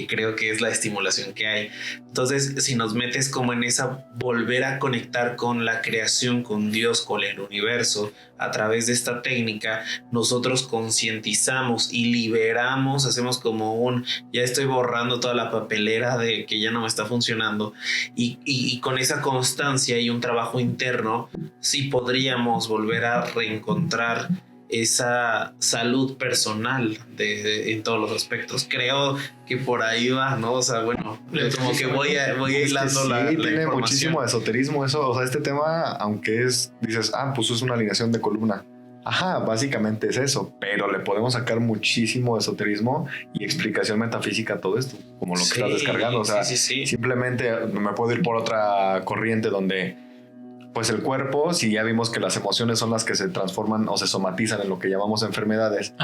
creo que es la estimulación que hay. Entonces, si nos metes como en esa, volver a conectar con la creación, con Dios, con el universo, a través de esta técnica, nosotros concientizamos y liberamos, hacemos como ya estoy borrando toda la papelera de que ya no me está funcionando, y con esa constancia y un trabajo interno, sí podríamos volver a reencontrar esa salud personal en todos los aspectos. Creo que por ahí va, ¿no? O sea, bueno, como que voy hilando la tiene información. Muchísimo esoterismo eso. O sea, este tema, aunque dices, pues es una alineación de columna. Ajá, básicamente es eso, pero le podemos sacar muchísimo esoterismo y explicación metafísica a todo esto, como lo que estás descargando. O sea, simplemente me puedo ir por otra corriente donde pues el cuerpo, si ya vimos que las emociones son las que se transforman o se somatizan en lo que llamamos enfermedades,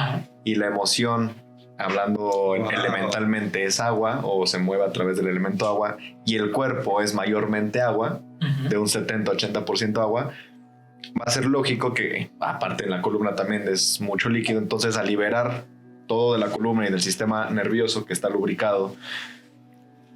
y la emoción, hablando elementalmente, es agua o se mueve a través del elemento agua, y el cuerpo es mayormente agua, de un 70-80% agua, va a ser lógico que, aparte en la columna también es mucho líquido, entonces al liberar todo de la columna y del sistema nervioso que está lubricado,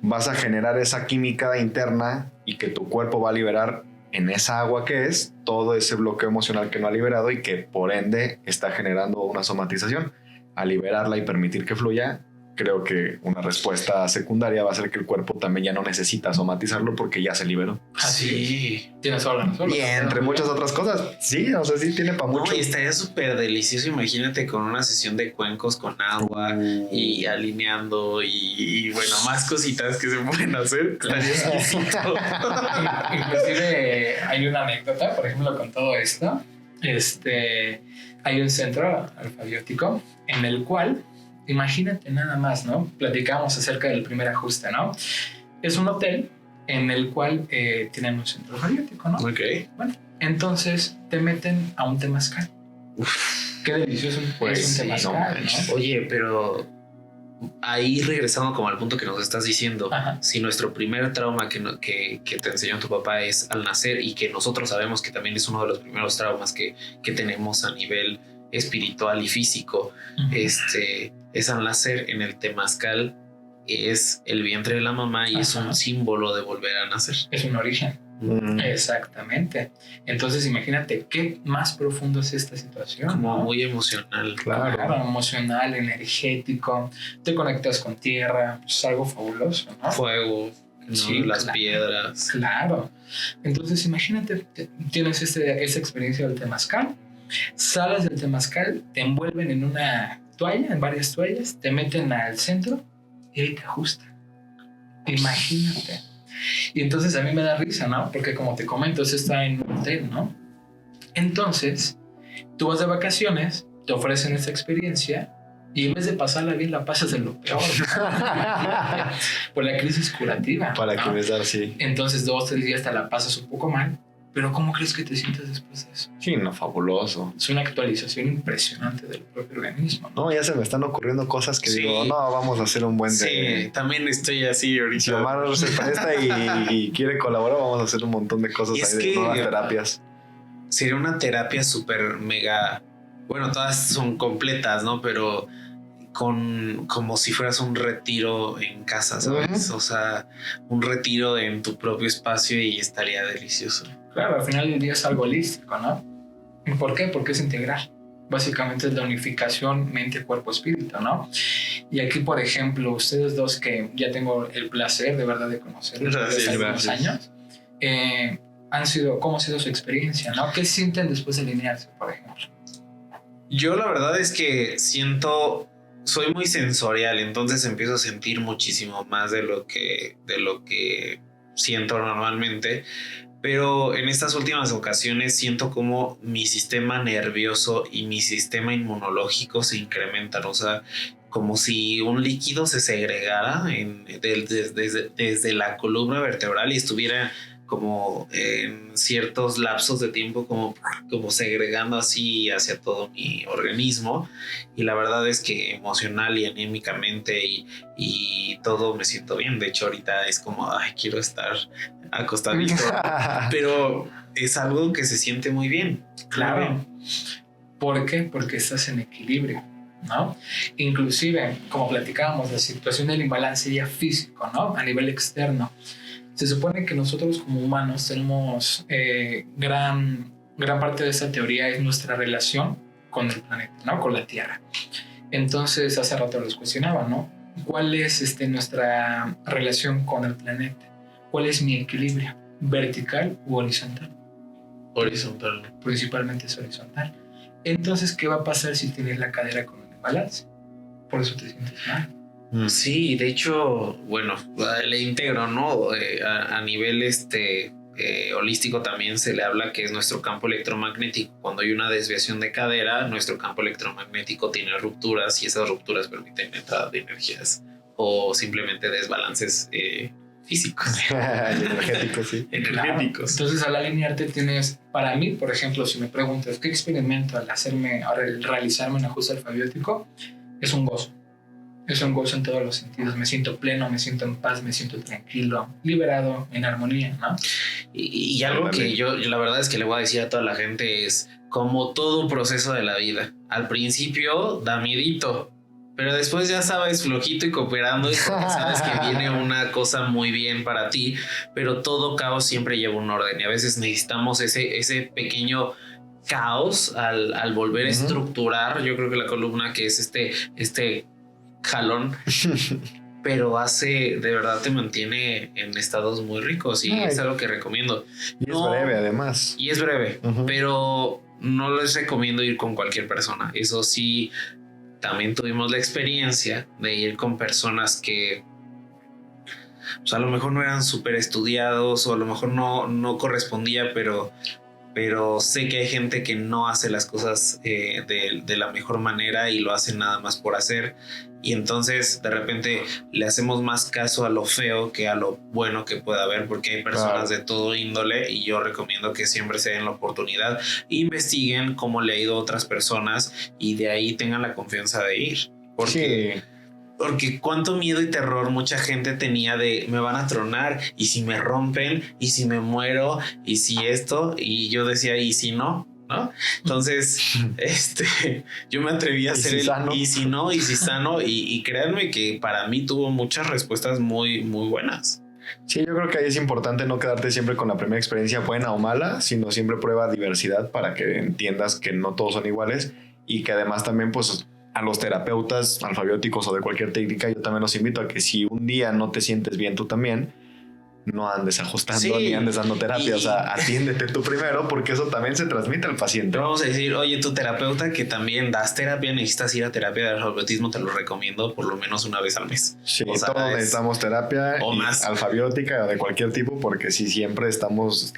vas a generar esa química interna y que tu cuerpo va a liberar en esa agua que es todo ese bloqueo emocional que no ha liberado y que por ende está generando una somatización. Al liberarla y permitir que fluya, creo que una respuesta secundaria va a ser que el cuerpo también ya no necesita somatizarlo porque ya se liberó. Sí, tienes toda la razón. Y entre muchas otras cosas, sí, o sea, sí tiene para mucho. Y estaría súper delicioso, imagínate con una sesión de cuencos con agua y alineando y bueno, más cositas que se pueden hacer. Estaría exquisito. Inclusive hay una anécdota, por ejemplo, con todo esto. Hay un centro alfabiótico en el cual, imagínate nada más, ¿no? Platicamos acerca del primer ajuste, ¿no? Es un hotel en el cual tienen un centro alfabiótico, ¿no? Ok. Bueno, entonces te meten a un temazcal. Qué delicioso es un temazcal, ¿no? Oye, pero ahí regresando como al punto que nos estás diciendo, Ajá. si nuestro primer trauma que te enseñó tu papá es al nacer y que nosotros sabemos que también es uno de los primeros traumas que tenemos a nivel espiritual y físico, es al nacer en el temazcal, es el vientre de la mamá y es un símbolo de volver a nacer. Es un origen. Exactamente. Entonces imagínate qué más profundo es esta situación. Como ¿no? muy emocional. Claro, emocional, energético. Te conectas con tierra, es algo fabuloso, ¿no? Fuego, ¿no? Sí, Las claro. piedras. Claro. Entonces imagínate, tienes esa experiencia del temazcal, sales del temazcal, te envuelven en una toalla, en varias toallas, te meten al centro y ahí te ajustan. Imagínate. Y entonces a mí me da risa, ¿no? Porque como te comento, eso está en un hotel, ¿no? Entonces, tú vas de vacaciones, te ofrecen esta experiencia y en vez de pasarla bien, la pasas en lo peor. Por la crisis curativa. Para ¿no? que me da así. Entonces 2-3 días te la pasas un poco mal, pero ¿cómo crees que te sientes después de eso? Sí, no, fabuloso. Es una actualización impresionante del propio organismo, ¿no? No, ya se me están ocurriendo cosas que Sí. digo, no, vamos a hacer un buen Sí, también estoy así ahorita. Si Omar se presta y quiere colaborar, vamos a hacer un montón de cosas Y es ahí de que- nuevas terapias. Sería una terapia súper mega. Bueno, todas son completas, ¿no? Pero como si fueras un retiro en casa, ¿sabes? O sea, un retiro en tu propio espacio y estaría delicioso. Claro, al final del día es algo holístico, ¿no? ¿Por qué? Porque es integral. Básicamente es la unificación mente, cuerpo, espíritu, ¿no? Y aquí, por ejemplo, ustedes dos que ya tengo el placer de verdad de conocerlos desde algunos años, ¿cómo ha sido su experiencia, ¿no? ¿Qué sienten después de alinearse, por ejemplo? Yo la verdad es que soy muy sensorial, entonces empiezo a sentir muchísimo más de lo que siento normalmente. Pero en estas últimas ocasiones siento como mi sistema nervioso y mi sistema inmunológico se incrementan. O sea, como si un líquido se segregara desde la columna vertebral y estuviera como en ciertos lapsos de tiempo como segregando así hacia todo mi organismo. Y la verdad es que emocional y anímicamente y todo me siento bien. De hecho ahorita es como, ay, quiero estar acostadito. Pero es algo que se siente muy bien. Claro. ¿Por qué? Porque estás en equilibrio, ¿no? Inclusive, como platicábamos, la situación del imbalance ya físico, ¿no? A nivel externo. Se supone que nosotros como humanos tenemos gran parte de esta teoría es nuestra relación con el planeta, ¿no? Con la Tierra. Entonces, hace rato los cuestionaba, ¿no? ¿Cuál es nuestra relación con el planeta? ¿Cuál es mi equilibrio? ¿Vertical u horizontal? Horizontal. Principalmente es horizontal. Entonces, ¿qué va a pasar si tienes la cadera con un imbalance? Por eso te sientes mal. Sí, de hecho, bueno, le integro, ¿no? A nivel holístico también se le habla que es nuestro campo electromagnético. Cuando hay una desviación de cadera, nuestro campo electromagnético tiene rupturas y esas rupturas permiten entrada de energías o simplemente desbalances físicos. Energéticos, sí. Energéticos. Claro. Entonces, al alinearte tienes, para mí, por ejemplo, si me preguntas qué experimento al realizarme un ajuste alfabiótico, es un gozo. Es un gozo en todos los sentidos. Me siento pleno, me siento en paz, me siento tranquilo, liberado, en armonía, ¿no? Y algo que yo la verdad es que le voy a decir a toda la gente es como todo proceso de la vida. Al principio da miedito, pero después ya sabes, flojito y cooperando y sabes que viene una cosa muy bien para ti, pero todo caos siempre lleva un orden y a veces necesitamos ese pequeño caos al volver a estructurar. Yo creo que la columna que es este jalón, pero de verdad te mantiene en estados muy ricos y es algo que recomiendo. Y es breve además. Y es breve, pero no les recomiendo ir con cualquier persona. Eso sí, también tuvimos la experiencia de ir con personas que pues a lo mejor no eran súper estudiados o a lo mejor no correspondía, pero sé que hay gente que no hace las cosas de la mejor manera y lo hace nada más por hacer. Y entonces de repente le hacemos más caso a lo feo que a lo bueno que pueda haber, porque hay personas de todo índole y yo recomiendo que siempre se den la oportunidad, investiguen cómo le ha ido a otras personas y de ahí tengan la confianza de ir. Porque cuánto miedo y terror mucha gente tenía de me van a tronar y si me rompen y si me muero y si esto, y yo decía y si no, ¿no? Entonces yo me atreví a hacer y si no y si sano y créanme que para mí tuvo muchas respuestas muy muy buenas. Sí, yo creo que ahí es importante no quedarte siempre con la primera experiencia buena o mala, sino siempre prueba diversidad para que entiendas que no todos son iguales y que además también pues a los terapeutas alfabióticos o de cualquier técnica, yo también los invito a que si un día no te sientes bien tú también, no andes ajustando ni andes dando terapia. O sea, atiéndete tú primero porque eso también se transmite al paciente. Vamos a decir, oye, tu terapeuta que también das terapia, necesitas ir a terapia de alfabetismo, te lo recomiendo por lo menos una vez al mes. Sí, o sea, todos necesitamos terapia o más alfabiótica o de cualquier tipo porque sí siempre estamos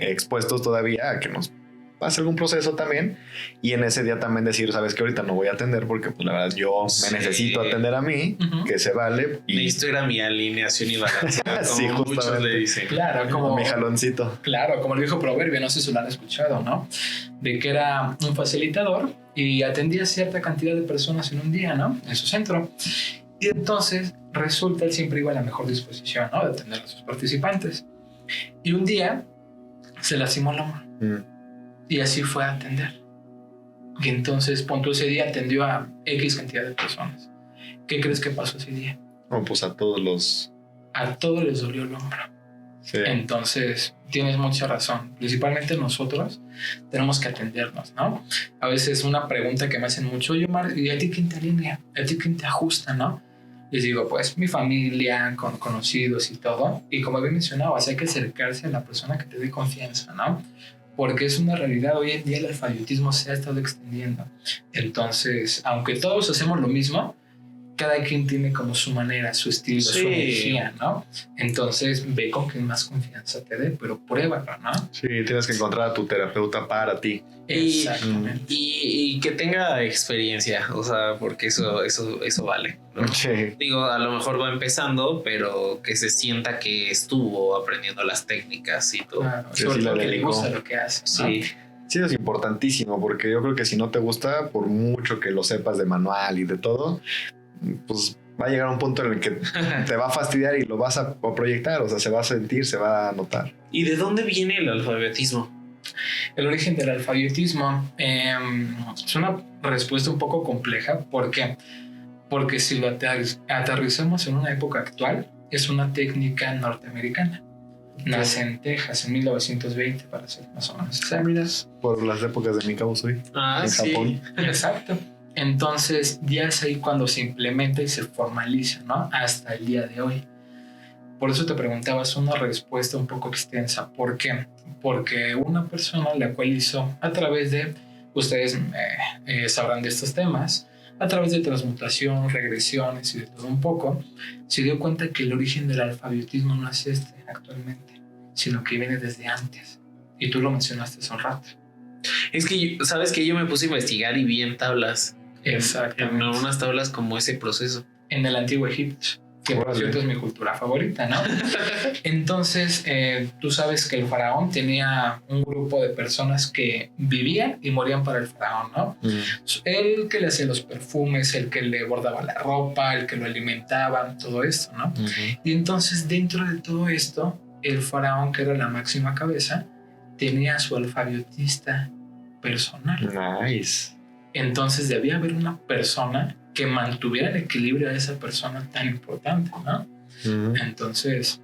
expuestos todavía a que nos pase algún proceso también y en ese día también decir, sabes que ahorita no voy a atender porque pues la verdad yo me necesito atender a mí, que se vale. Y necesito ir a mi alineación y balance. Sí, muchos le dicen. Claro, como mi jaloncito. Claro, como el viejo proverbio, no sé si lo han escuchado, ¿no? De que era un facilitador y atendía cierta cantidad de personas en un día, ¿no? En su centro. Y entonces resulta él siempre iba a la mejor disposición, ¿no? De atender a sus participantes. Y un día se lastimó el hombro. Y así fue a atender. Y entonces, punto, ese día atendió a X cantidad de personas. ¿Qué crees que pasó ese día? No, pues a todos les dolió el hombro. Sí. Entonces, tienes mucha razón. Principalmente nosotros tenemos que atendernos, ¿no? A veces una pregunta que me hacen mucho, oye, Omar, ¿y a ti quién te alinea? ¿A ti quién te ajusta, no? Les digo, pues, mi familia, con conocidos y todo. Y como había mencionado, hay que acercarse a la persona que te dé confianza, ¿no? Porque es una realidad, hoy en día el alfabetismo se ha estado extendiendo. Entonces, aunque todos hacemos lo mismo, cada quien tiene como su manera, su estilo, su energía, ¿no? Entonces, ve con quien más confianza te dé, pero pruébalo, ¿no? Sí, tienes que encontrar a tu terapeuta para ti. Exactamente. Y que tenga experiencia, o sea, porque eso vale, ¿no? Sí. Digo, a lo mejor va empezando, pero que se sienta que estuvo aprendiendo las técnicas y todo. Claro, sobre todo que le gusta lo que hace, ¿no? Sí. Sí, es importantísimo, porque yo creo que si no te gusta, por mucho que lo sepas de manual y de todo, pues va a llegar a un punto en el que te va a fastidiar y lo vas a proyectar, o sea, se va a sentir, se va a notar. ¿Y de dónde viene el alfabetismo? El origen del alfabetismo es una respuesta un poco compleja. ¿Por qué? Porque si lo aterrizamos en una época actual, es una técnica norteamericana. Nace en Texas en 1920, para ser más o menos exactos. Por las épocas de mi cabo soy en Japón. Exacto. Entonces ya es ahí cuando se implementa y se formaliza, ¿no? Hasta el día de hoy. Por eso te preguntabas una respuesta un poco extensa. ¿Por qué? Porque una persona la cual hizo a través de, ustedes sabrán de estos temas, a través de transmutación, regresiones y de todo un poco, se dio cuenta que el origen del alfabetismo no es actualmente, sino que viene desde antes. Y tú lo mencionaste hace un rato. Es que, ¿sabes que yo me puse a investigar y vi en tablas? Exactamente. En unas tablas como ese proceso. En el Antiguo Egipto, que por cierto es mi cultura favorita, ¿no? Entonces, tú sabes que el faraón tenía un grupo de personas que vivían y morían para el faraón, ¿no? El que le hacía los perfumes, el que le bordaba la ropa, el que lo alimentaba, todo esto, ¿no? Y entonces, dentro de todo esto, el faraón, que era la máxima cabeza, tenía a su alfabetista personal. Nice. Entonces debía haber una persona que mantuviera el equilibrio a esa persona tan importante, ¿no? Entonces,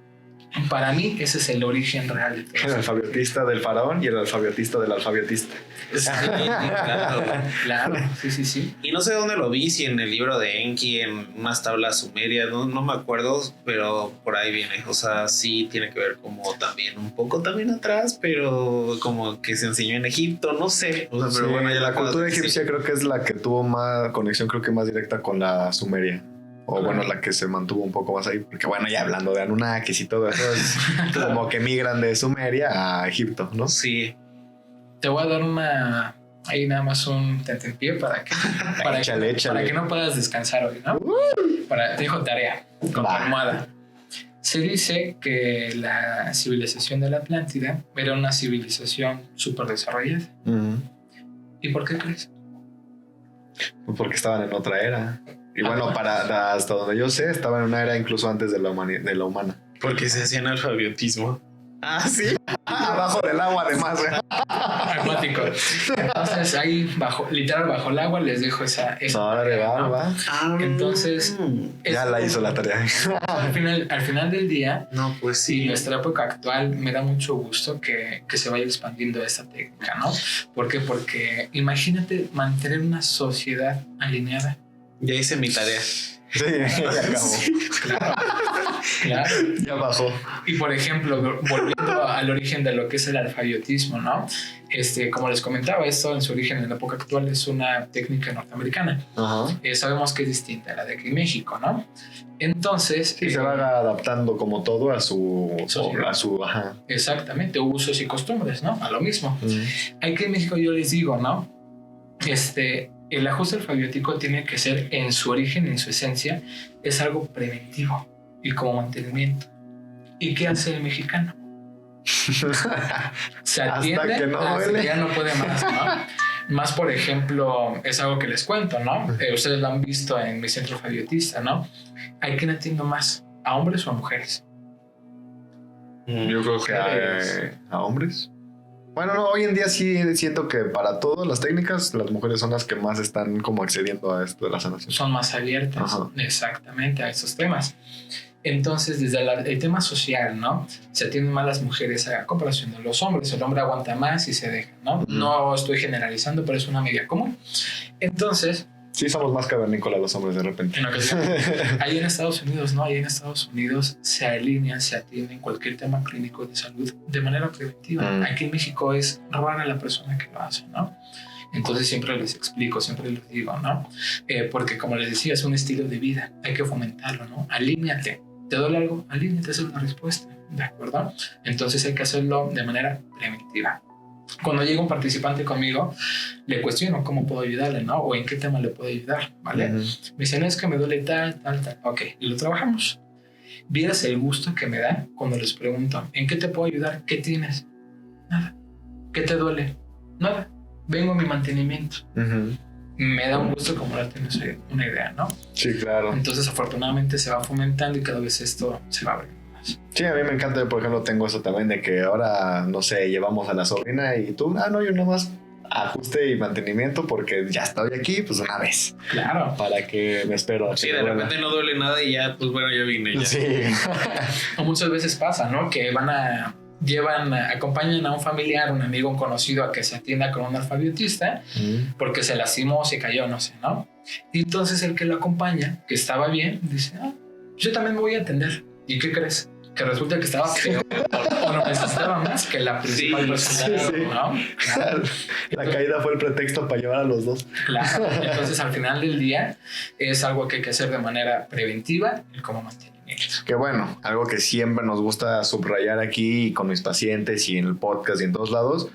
para mí ese es el origen real de todo. El alfabetista del faraón y el alfabetista del alfabetista. Sí, claro. Claro, sí. Y no sé dónde lo vi, si en el libro de Enki, en unas tablas sumerias, no me acuerdo, pero por ahí viene. O sea, sí tiene que ver como también un poco también atrás, pero como que se enseñó en Egipto, no sé. O sea, pero Sí, bueno, ya la cultura egipcia creo que es la que tuvo más conexión, creo que más directa con la sumeria. O bueno, la que se mantuvo un poco más ahí. Porque bueno, ya hablando de Anunnakis y todo eso, es como que migran de Sumeria a Egipto, ¿no? Sí. Te voy a dar ahí nada más un tentempié para que no puedas descansar hoy, ¿no? Te dejo tarea con tu almohada. Se dice que la civilización de la Atlántida era una civilización súper desarrollada. ¿Y por qué crees? Porque estaban en otra era. Y bueno, hasta donde yo sé, estaban en una era incluso antes de la humana. Porque se hacían alfabetismo. Ah, sí. Abajo del agua, además. Acuático. Entonces, ahí, literal, bajo el agua, les dejo esa va. Entonces, ya la hizo la tarea. Al final del día, no, pues sí. En nuestra época actual, me da mucho gusto que se vaya expandiendo esta técnica, ¿no? ¿Por qué? Porque imagínate mantener una sociedad alineada. Ya hice mi tarea. Sí, ya acabó. Claro. Ya bajó. Y por ejemplo, volviendo al origen de lo que es el alfabetismo, ¿no? Como les comentaba, esto en su origen en la época actual es una técnica norteamericana. Sabemos que es distinta a la de aquí en México, ¿no? Entonces... Sí, se va adaptando como todo a su... Exactamente, usos y costumbres, ¿no? A lo mismo. Aquí en México yo les digo, ¿no? El ajuste alfabético tiene que ser en su origen, en su esencia, es algo preventivo y como mantenimiento. ¿Y qué hace el mexicano? Se atiende hasta que ya no puede más, ¿no? Más, por ejemplo, es algo que les cuento, ¿no? Ustedes lo han visto en mi centro alfabetista, ¿no? ¿A quién atiendo más? ¿A hombres o a mujeres? Yo creo que a hombres. Bueno, no, hoy en día sí siento que para todas las técnicas, las mujeres son las que más están como accediendo a esto de la sanación. Son más abiertas, exactamente, a esos temas. Entonces, desde el tema social, ¿no? Se atienden más las mujeres a comparación de los hombres. El hombre aguanta más y se deja, ¿no? No estoy generalizando, pero es una media común. Entonces... Sí, somos más cavernícolas los hombres de repente. Ahí en Estados Unidos, ¿no? Ahí en Estados Unidos se alinean, se atienden cualquier tema clínico de salud de manera preventiva. Aquí en México es robar a la persona que lo hace, ¿no? Entonces siempre les explico, siempre les digo, ¿no? Porque como les decía, es un estilo de vida. Hay que fomentarlo, ¿no? Alíñate. ¿Te duele algo? Alíñate, esa es una respuesta, ¿de acuerdo? Entonces hay que hacerlo de manera preventiva. Cuando llega un participante conmigo, le cuestiono cómo puedo ayudarle, ¿no? O en qué tema le puedo ayudar, ¿vale? Me dicen, es que me duele tal. Ok, y lo trabajamos. Vieras el gusto que me da cuando les pregunto, ¿en qué te puedo ayudar? ¿Qué tienes? Nada. ¿Qué te duele? Nada. Vengo a mi mantenimiento. Me da un gusto como darte una idea, ¿no? Sí, claro. Entonces, afortunadamente, se va fomentando y cada vez esto se va abriendo. Sí, a mí me encanta, por ejemplo, tengo eso también de que ahora, no sé, llevamos a la sobrina y tú, no, yo nomás ajuste y mantenimiento porque ya estoy aquí, pues una vez. Claro. Para que me espero. Sí, de repente no duele nada y ya, pues bueno, ya vine. Ya. Sí. O muchas veces pasa, ¿no? Que acompañan a un familiar, un amigo, un conocido a que se atienda con un alfabetista porque se lastimó, se cayó, no sé, ¿no? Y entonces el que lo acompaña, que estaba bien, dice, yo también me voy a atender. ¿Y qué crees? Que resulta que estaba peor o no necesitaba más que la principal persona, ¿no? Claro. La caída fue el pretexto para llevar a los dos. Claro. Entonces, al final del día, es algo que hay que hacer de manera preventiva y como mantenimiento. Que bueno, algo que siempre nos gusta subrayar aquí con mis pacientes y en el podcast y en todos lados,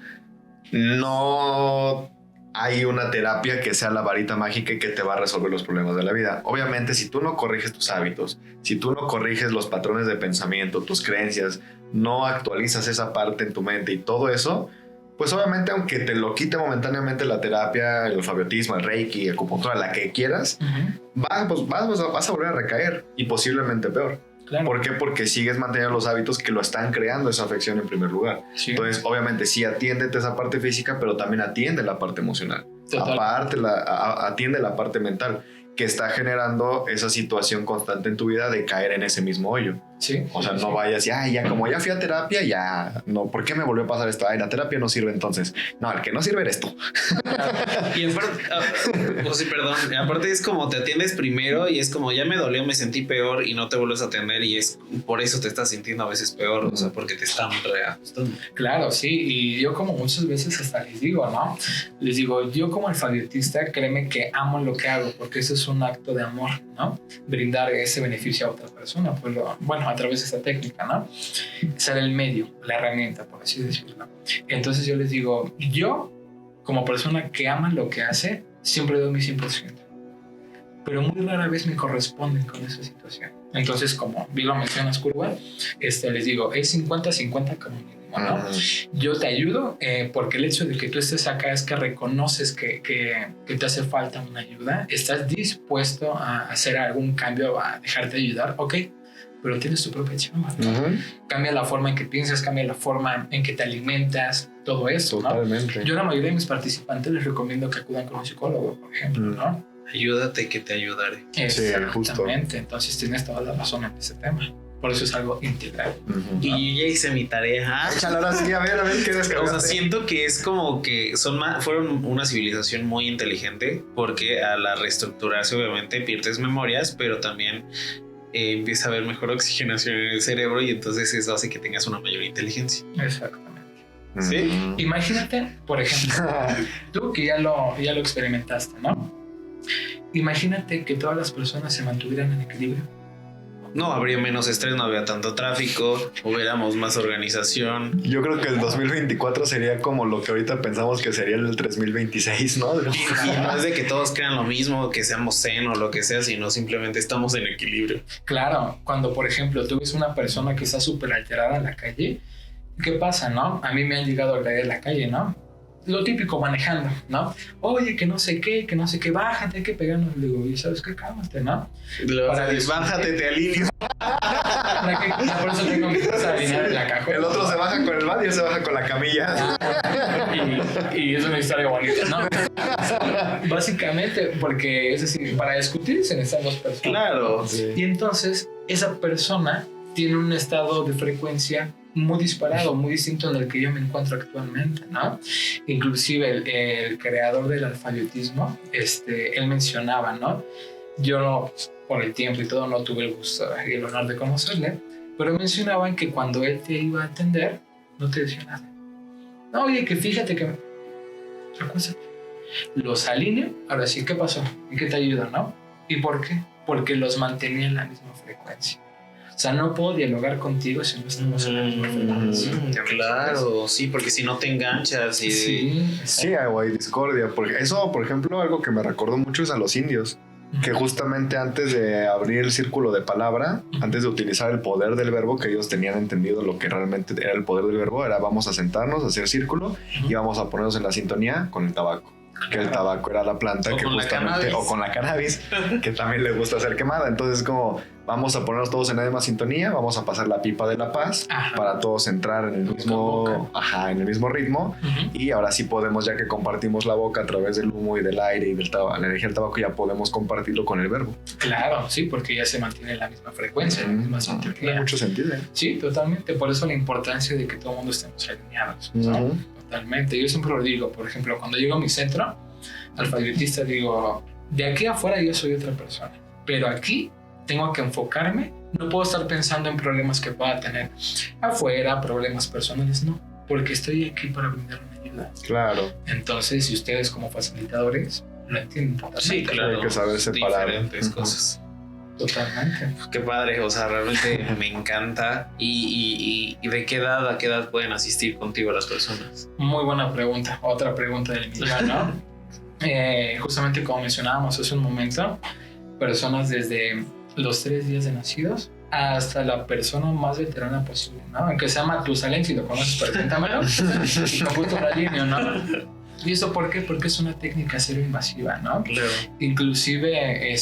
no hay una terapia que sea la varita mágica y que te va a resolver los problemas de la vida. Obviamente, si tú no corriges tus hábitos, si tú no corriges los patrones de pensamiento, tus creencias, no actualizas esa parte en tu mente y todo eso, pues obviamente aunque te lo quite momentáneamente la terapia, el alfabetismo, el reiki, acupuntura, la que quieras, vas a volver a recaer y posiblemente peor. Claro. ¿Por qué? Porque sigues manteniendo los hábitos que lo están creando esa afección en primer lugar. Sí. Entonces, obviamente, sí atiéndete esa parte física, pero también atiende la parte emocional. Total. Aparte, atiende la parte mental que está generando esa situación constante en tu vida de caer en ese mismo hoyo. Sí. O sea, no vayas y, ya como ya fui a terapia, ya no, ¿por qué me volvió a pasar esto? La terapia no sirve entonces. No, el que no sirve eres tú. Y aparte, pues sí, perdón. Aparte es como te atiendes primero y es como ya me dolió, me sentí peor y no te vuelves a atender y es por eso te estás sintiendo a veces peor, o sea, porque te están reajustando. Claro, sí. Y yo como muchas veces hasta les digo, ¿no? Les digo, yo como alfabetista, créeme que amo lo que hago porque eso es un acto de amor, ¿no? Brindar ese beneficio a otra persona, pues bueno, a través de esta técnica, ¿no? Ser el medio, la herramienta, por así decirlo. Entonces yo les digo, yo como persona que ama lo que hace, siempre doy mi 100%. Pero muy rara vez me corresponden con esa situación. Entonces, como bien lo mencionas, Curva, les digo, es 50-50 como mínimo, ¿no? Yo te ayudo porque el hecho de que tú estés acá es que reconoces que te hace falta una ayuda, estás dispuesto a hacer algún cambio, a dejarte ayudar, ok, pero tienes tu propia chamba, ¿no? Cambia la forma en que piensas, cambia la forma en que te alimentas, todo eso, totalmente, ¿no? Yo a la mayoría de mis participantes les recomiendo que acudan con un psicólogo, por ejemplo, ¿no? Ayúdate que te ayudaré. Exactamente, entonces tienes toda la razón en ese tema. Por eso es algo integral. ¿No? Y yo ya hice mi tarea. Échala ahora sí, a ver qué descargaste. O sea, siento que es como que fueron una civilización muy inteligente porque a la reestructurarse obviamente pierdes memorias, pero también empieza a haber mejor oxigenación en el cerebro y entonces eso hace que tengas una mayor inteligencia. Exactamente. ¿Sí? Imagínate, por ejemplo, tú que ya lo experimentaste, ¿no? Imagínate que todas las personas se mantuvieran en equilibrio. No habría menos estrés, no habría tanto tráfico, hubiéramos más organización. Yo creo que el 2024 sería como lo que ahorita pensamos que sería el 3026, ¿no? Y no es de que todos crean lo mismo, que seamos zen o lo que sea, sino simplemente estamos en equilibrio. Claro, cuando por ejemplo tú ves una persona que está súper alterada en la calle, ¿qué pasa, no? A mí me han llegado a agredir en la calle, ¿no? Lo típico manejando, ¿no? Oye, que no sé qué, bájate, hay que pegarnos. Le digo, ¿y sabes qué? Cálmate, ¿no? Bájate, te alineo. Por eso tengo mi cosa alineada en la cajuela. El otro se baja con el bar y él se baja con la camilla. Y es una historia bonita, ¿no? Básicamente, porque es decir, para discutir se necesitan dos personas. Claro. Sí. Y entonces, esa persona tiene un estado de frecuencia muy disparado, muy distinto al que yo me encuentro actualmente, ¿no? Inclusive el creador del alfabetismo, él mencionaba, ¿no? Yo por el tiempo y todo no tuve el gusto y el honor de conocerle, pero mencionaban que cuando él te iba a atender, no te decía nada. No, oye, que fíjate que... Acuérdate. Los alineo, ahora sí, ¿qué pasó? ¿En qué te ayuda, no? ¿Y por qué? Porque los mantenía en la misma frecuencia. O sea, no puedo dialogar contigo si no estamos en la misma frecuencia. Claro, sí, porque si no te enganchas y... Sí, hay discordia. Porque eso, por ejemplo, algo que me recordó mucho es a los indios. Que justamente antes de abrir el círculo de palabra, antes de utilizar el poder del verbo, que ellos tenían entendido lo que realmente era el poder del verbo, era vamos a sentarnos, a hacer círculo y vamos a ponernos en la sintonía con el tabaco. Que el tabaco era la planta que justamente, o con la cannabis, que también le gusta ser quemada. Entonces, como vamos a ponernos todos en la misma sintonía, vamos a pasar la pipa de la paz para todos entrar en el mismo ritmo. Y ahora sí podemos, ya que compartimos la boca a través del humo y del aire y la energía del tabaco, ya podemos compartirlo con el verbo. Claro, sí, porque ya se mantiene en la misma frecuencia, en la misma sintonía. Tiene mucho sentido. Sí, totalmente. Por eso la importancia de que todo el mundo estemos alineados, ¿no? Totalmente. Yo siempre lo digo, por ejemplo, cuando llego a mi centro alfabetista, digo, de aquí afuera yo soy otra persona, pero aquí tengo que enfocarme, no puedo estar pensando en problemas que pueda tener afuera, problemas personales, no, porque estoy aquí para brindar una ayuda. Claro. Entonces, si ustedes como facilitadores lo entienden totalmente. Sí, claro. Hay que saber separar diferentes cosas. Totalmente. Qué padre, o sea, realmente me encanta. ¿Y de qué edad a qué edad pueden asistir contigo las personas? Muy buena pregunta. Otra pregunta del millón, ¿no? Justamente como mencionábamos hace un momento, personas desde los 3 días de nacidos hasta la persona más veterana posible, ¿no? Aunque sea Matusalén, si lo conoces, preséntamelo y con gusto la línea, ¿no? ¿Y eso por qué? Porque es una técnica cero invasiva, ¿no? Claro. Inclusive,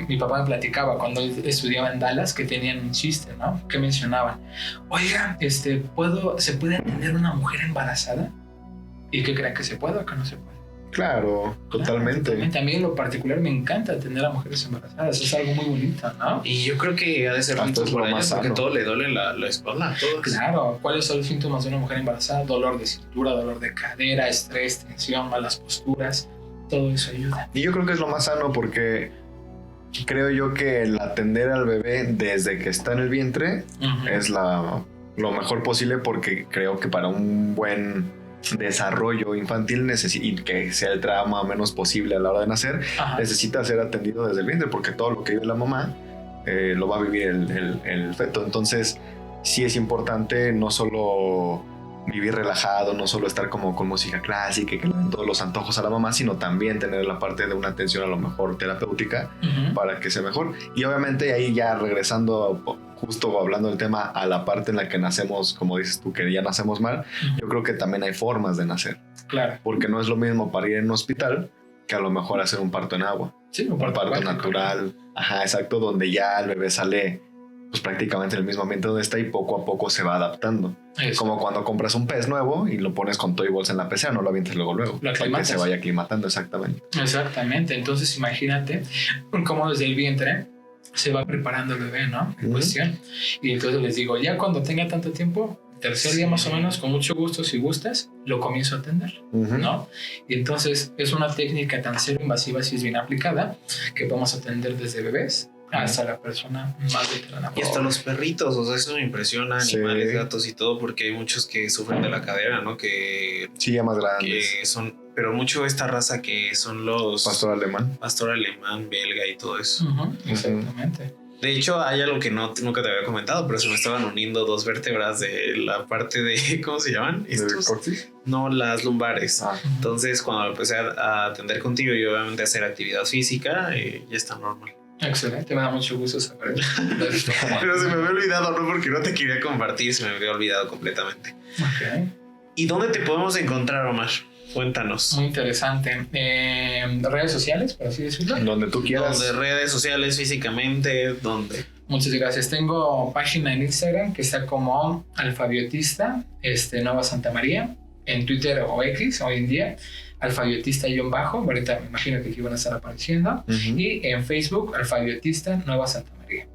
mi papá me platicaba cuando estudiaba en Dallas que tenían un chiste, ¿no? Que mencionaban, oiga, ¿se puede atender una mujer embarazada? ¿Y qué creen que se puede o que no se puede? Claro, totalmente. A mí en lo particular me encanta atender a mujeres embarazadas, es algo muy bonito, ¿no? Y yo creo que ha de ser Hasta rico es por lo ellas más porque sano. todo le duele la espalda a todos. Claro, ¿cuáles son los síntomas de una mujer embarazada? Dolor de cintura, dolor de cadera, estrés, tensión, malas posturas, todo eso ayuda. Y yo creo que es lo más sano porque creo yo que el atender al bebé desde que está en el vientre es lo mejor posible, porque creo que para un buen desarrollo infantil y que sea el trauma menos posible a la hora de nacer, necesita ser atendido desde el vientre, porque todo lo que vive la mamá lo va a vivir el feto. Entonces sí es importante no solo vivir relajado, no solo estar como con música clásica y que le den todos los antojos a la mamá, sino también tener la parte de una atención a lo mejor terapéutica para que sea mejor. Y obviamente ahí ya regresando, justo hablando del tema, a la parte en la que nacemos, como dices tú, que ya nacemos mal, yo creo que también hay formas de nacer. Claro. Porque no es lo mismo parir en un hospital que a lo mejor hacer un parto en agua. Sí, un parto natural. Ajá, exacto, donde ya el bebé sale pues prácticamente en el mismo ambiente donde está y poco a poco se va adaptando. Eso. Como cuando compras un pez nuevo y lo pones con todo y bolsa en la pecera, no lo avientes luego. Para que se vaya aclimatando, exactamente. Exactamente, entonces imagínate cómo desde el vientre se va preparando el bebé, ¿no? En cuestión. Y entonces les digo, ya cuando tenga tanto tiempo, tercer día más o menos, con mucho gusto, si gustas, lo comienzo a atender, ¿no? Y entonces es una técnica tan cero invasiva, si es bien aplicada, que podemos atender desde bebés hasta la persona más veterana. Y hasta los perritos, o sea, eso me impresiona, animales, gatos y todo, porque hay muchos que sufren de la cadera, ¿no? Que sí, ya más grandes. Que son, pero mucho esta raza que son los... Pastor alemán, belga y todo eso. Exactamente. De hecho, hay algo que nunca te había comentado, pero se me estaban uniendo dos vértebras de la parte de... ¿Cómo se llaman? ¿Estos? ¿Coxis? No, las lumbares. Entonces, cuando empecé a atender contigo y obviamente a hacer actividad física, ya está normal. Excelente, me da mucho gusto saber. Pero se me había olvidado, no porque no te quería compartir, se me había olvidado completamente. Ok. ¿Y dónde te podemos encontrar, Omar? Cuéntanos. Muy interesante. Redes sociales, por así decirlo. Donde tú quieras. ¿Dónde? Redes sociales, físicamente, ¿dónde? Muchas gracias. Tengo página en Instagram que está como Alfabiotista Nueva Santa María. En Twitter o X hoy en día, Alfabiotista_bajo. Ahorita me imagino que aquí van a estar apareciendo. Y en Facebook, Alfabiotista Nueva Santa María.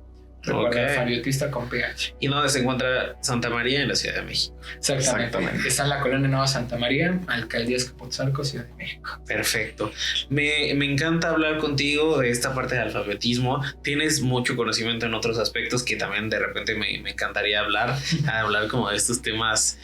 Recuerda, Alfabiotista con PH. ¿Y dónde se encuentra Santa María? En la Ciudad de México. Exactamente. Está en la colonia Nueva Santa María, Alcaldía Azcapotzalco, Ciudad de México. Perfecto. Me encanta hablar contigo de esta parte del alfabetismo. Tienes mucho conocimiento en otros aspectos que también de repente me encantaría hablar como de estos temas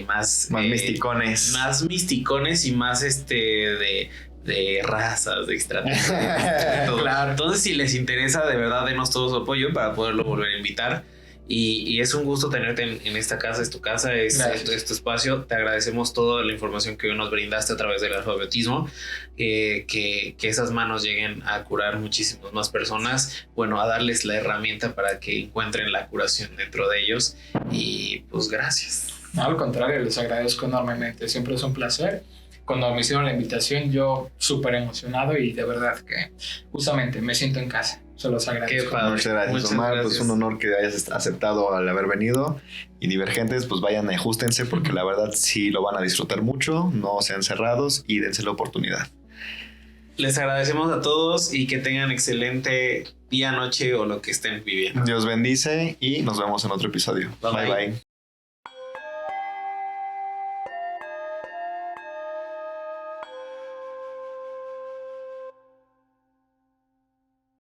más misticones. Más misticones y más de razas, de extraterrestres. Claro. Entonces, si les interesa, de verdad, denos todo su apoyo para poderlo volver a invitar. Y es un gusto tenerte en esta casa, es tu casa, es tu espacio. Te agradecemos toda la información que hoy nos brindaste a través del alfabetismo, que esas manos lleguen a curar muchísimas más personas, bueno, a darles la herramienta para que encuentren la curación dentro de ellos. Y pues gracias. No, al contrario, les agradezco enormemente, siempre es un placer. Cuando me hicieron la invitación, yo súper emocionado y de verdad que justamente me siento en casa. Se los agradezco. Qué padre. Muchas gracias, Omar. Pues un honor que hayas aceptado al haber venido. Y Divergentes, pues vayan, ajustense, porque la verdad sí lo van a disfrutar mucho. No sean cerrados y dense la oportunidad. Les agradecemos a todos y que tengan excelente día, noche o lo que estén viviendo. Dios bendice y nos vemos en otro episodio. Bye. Bye.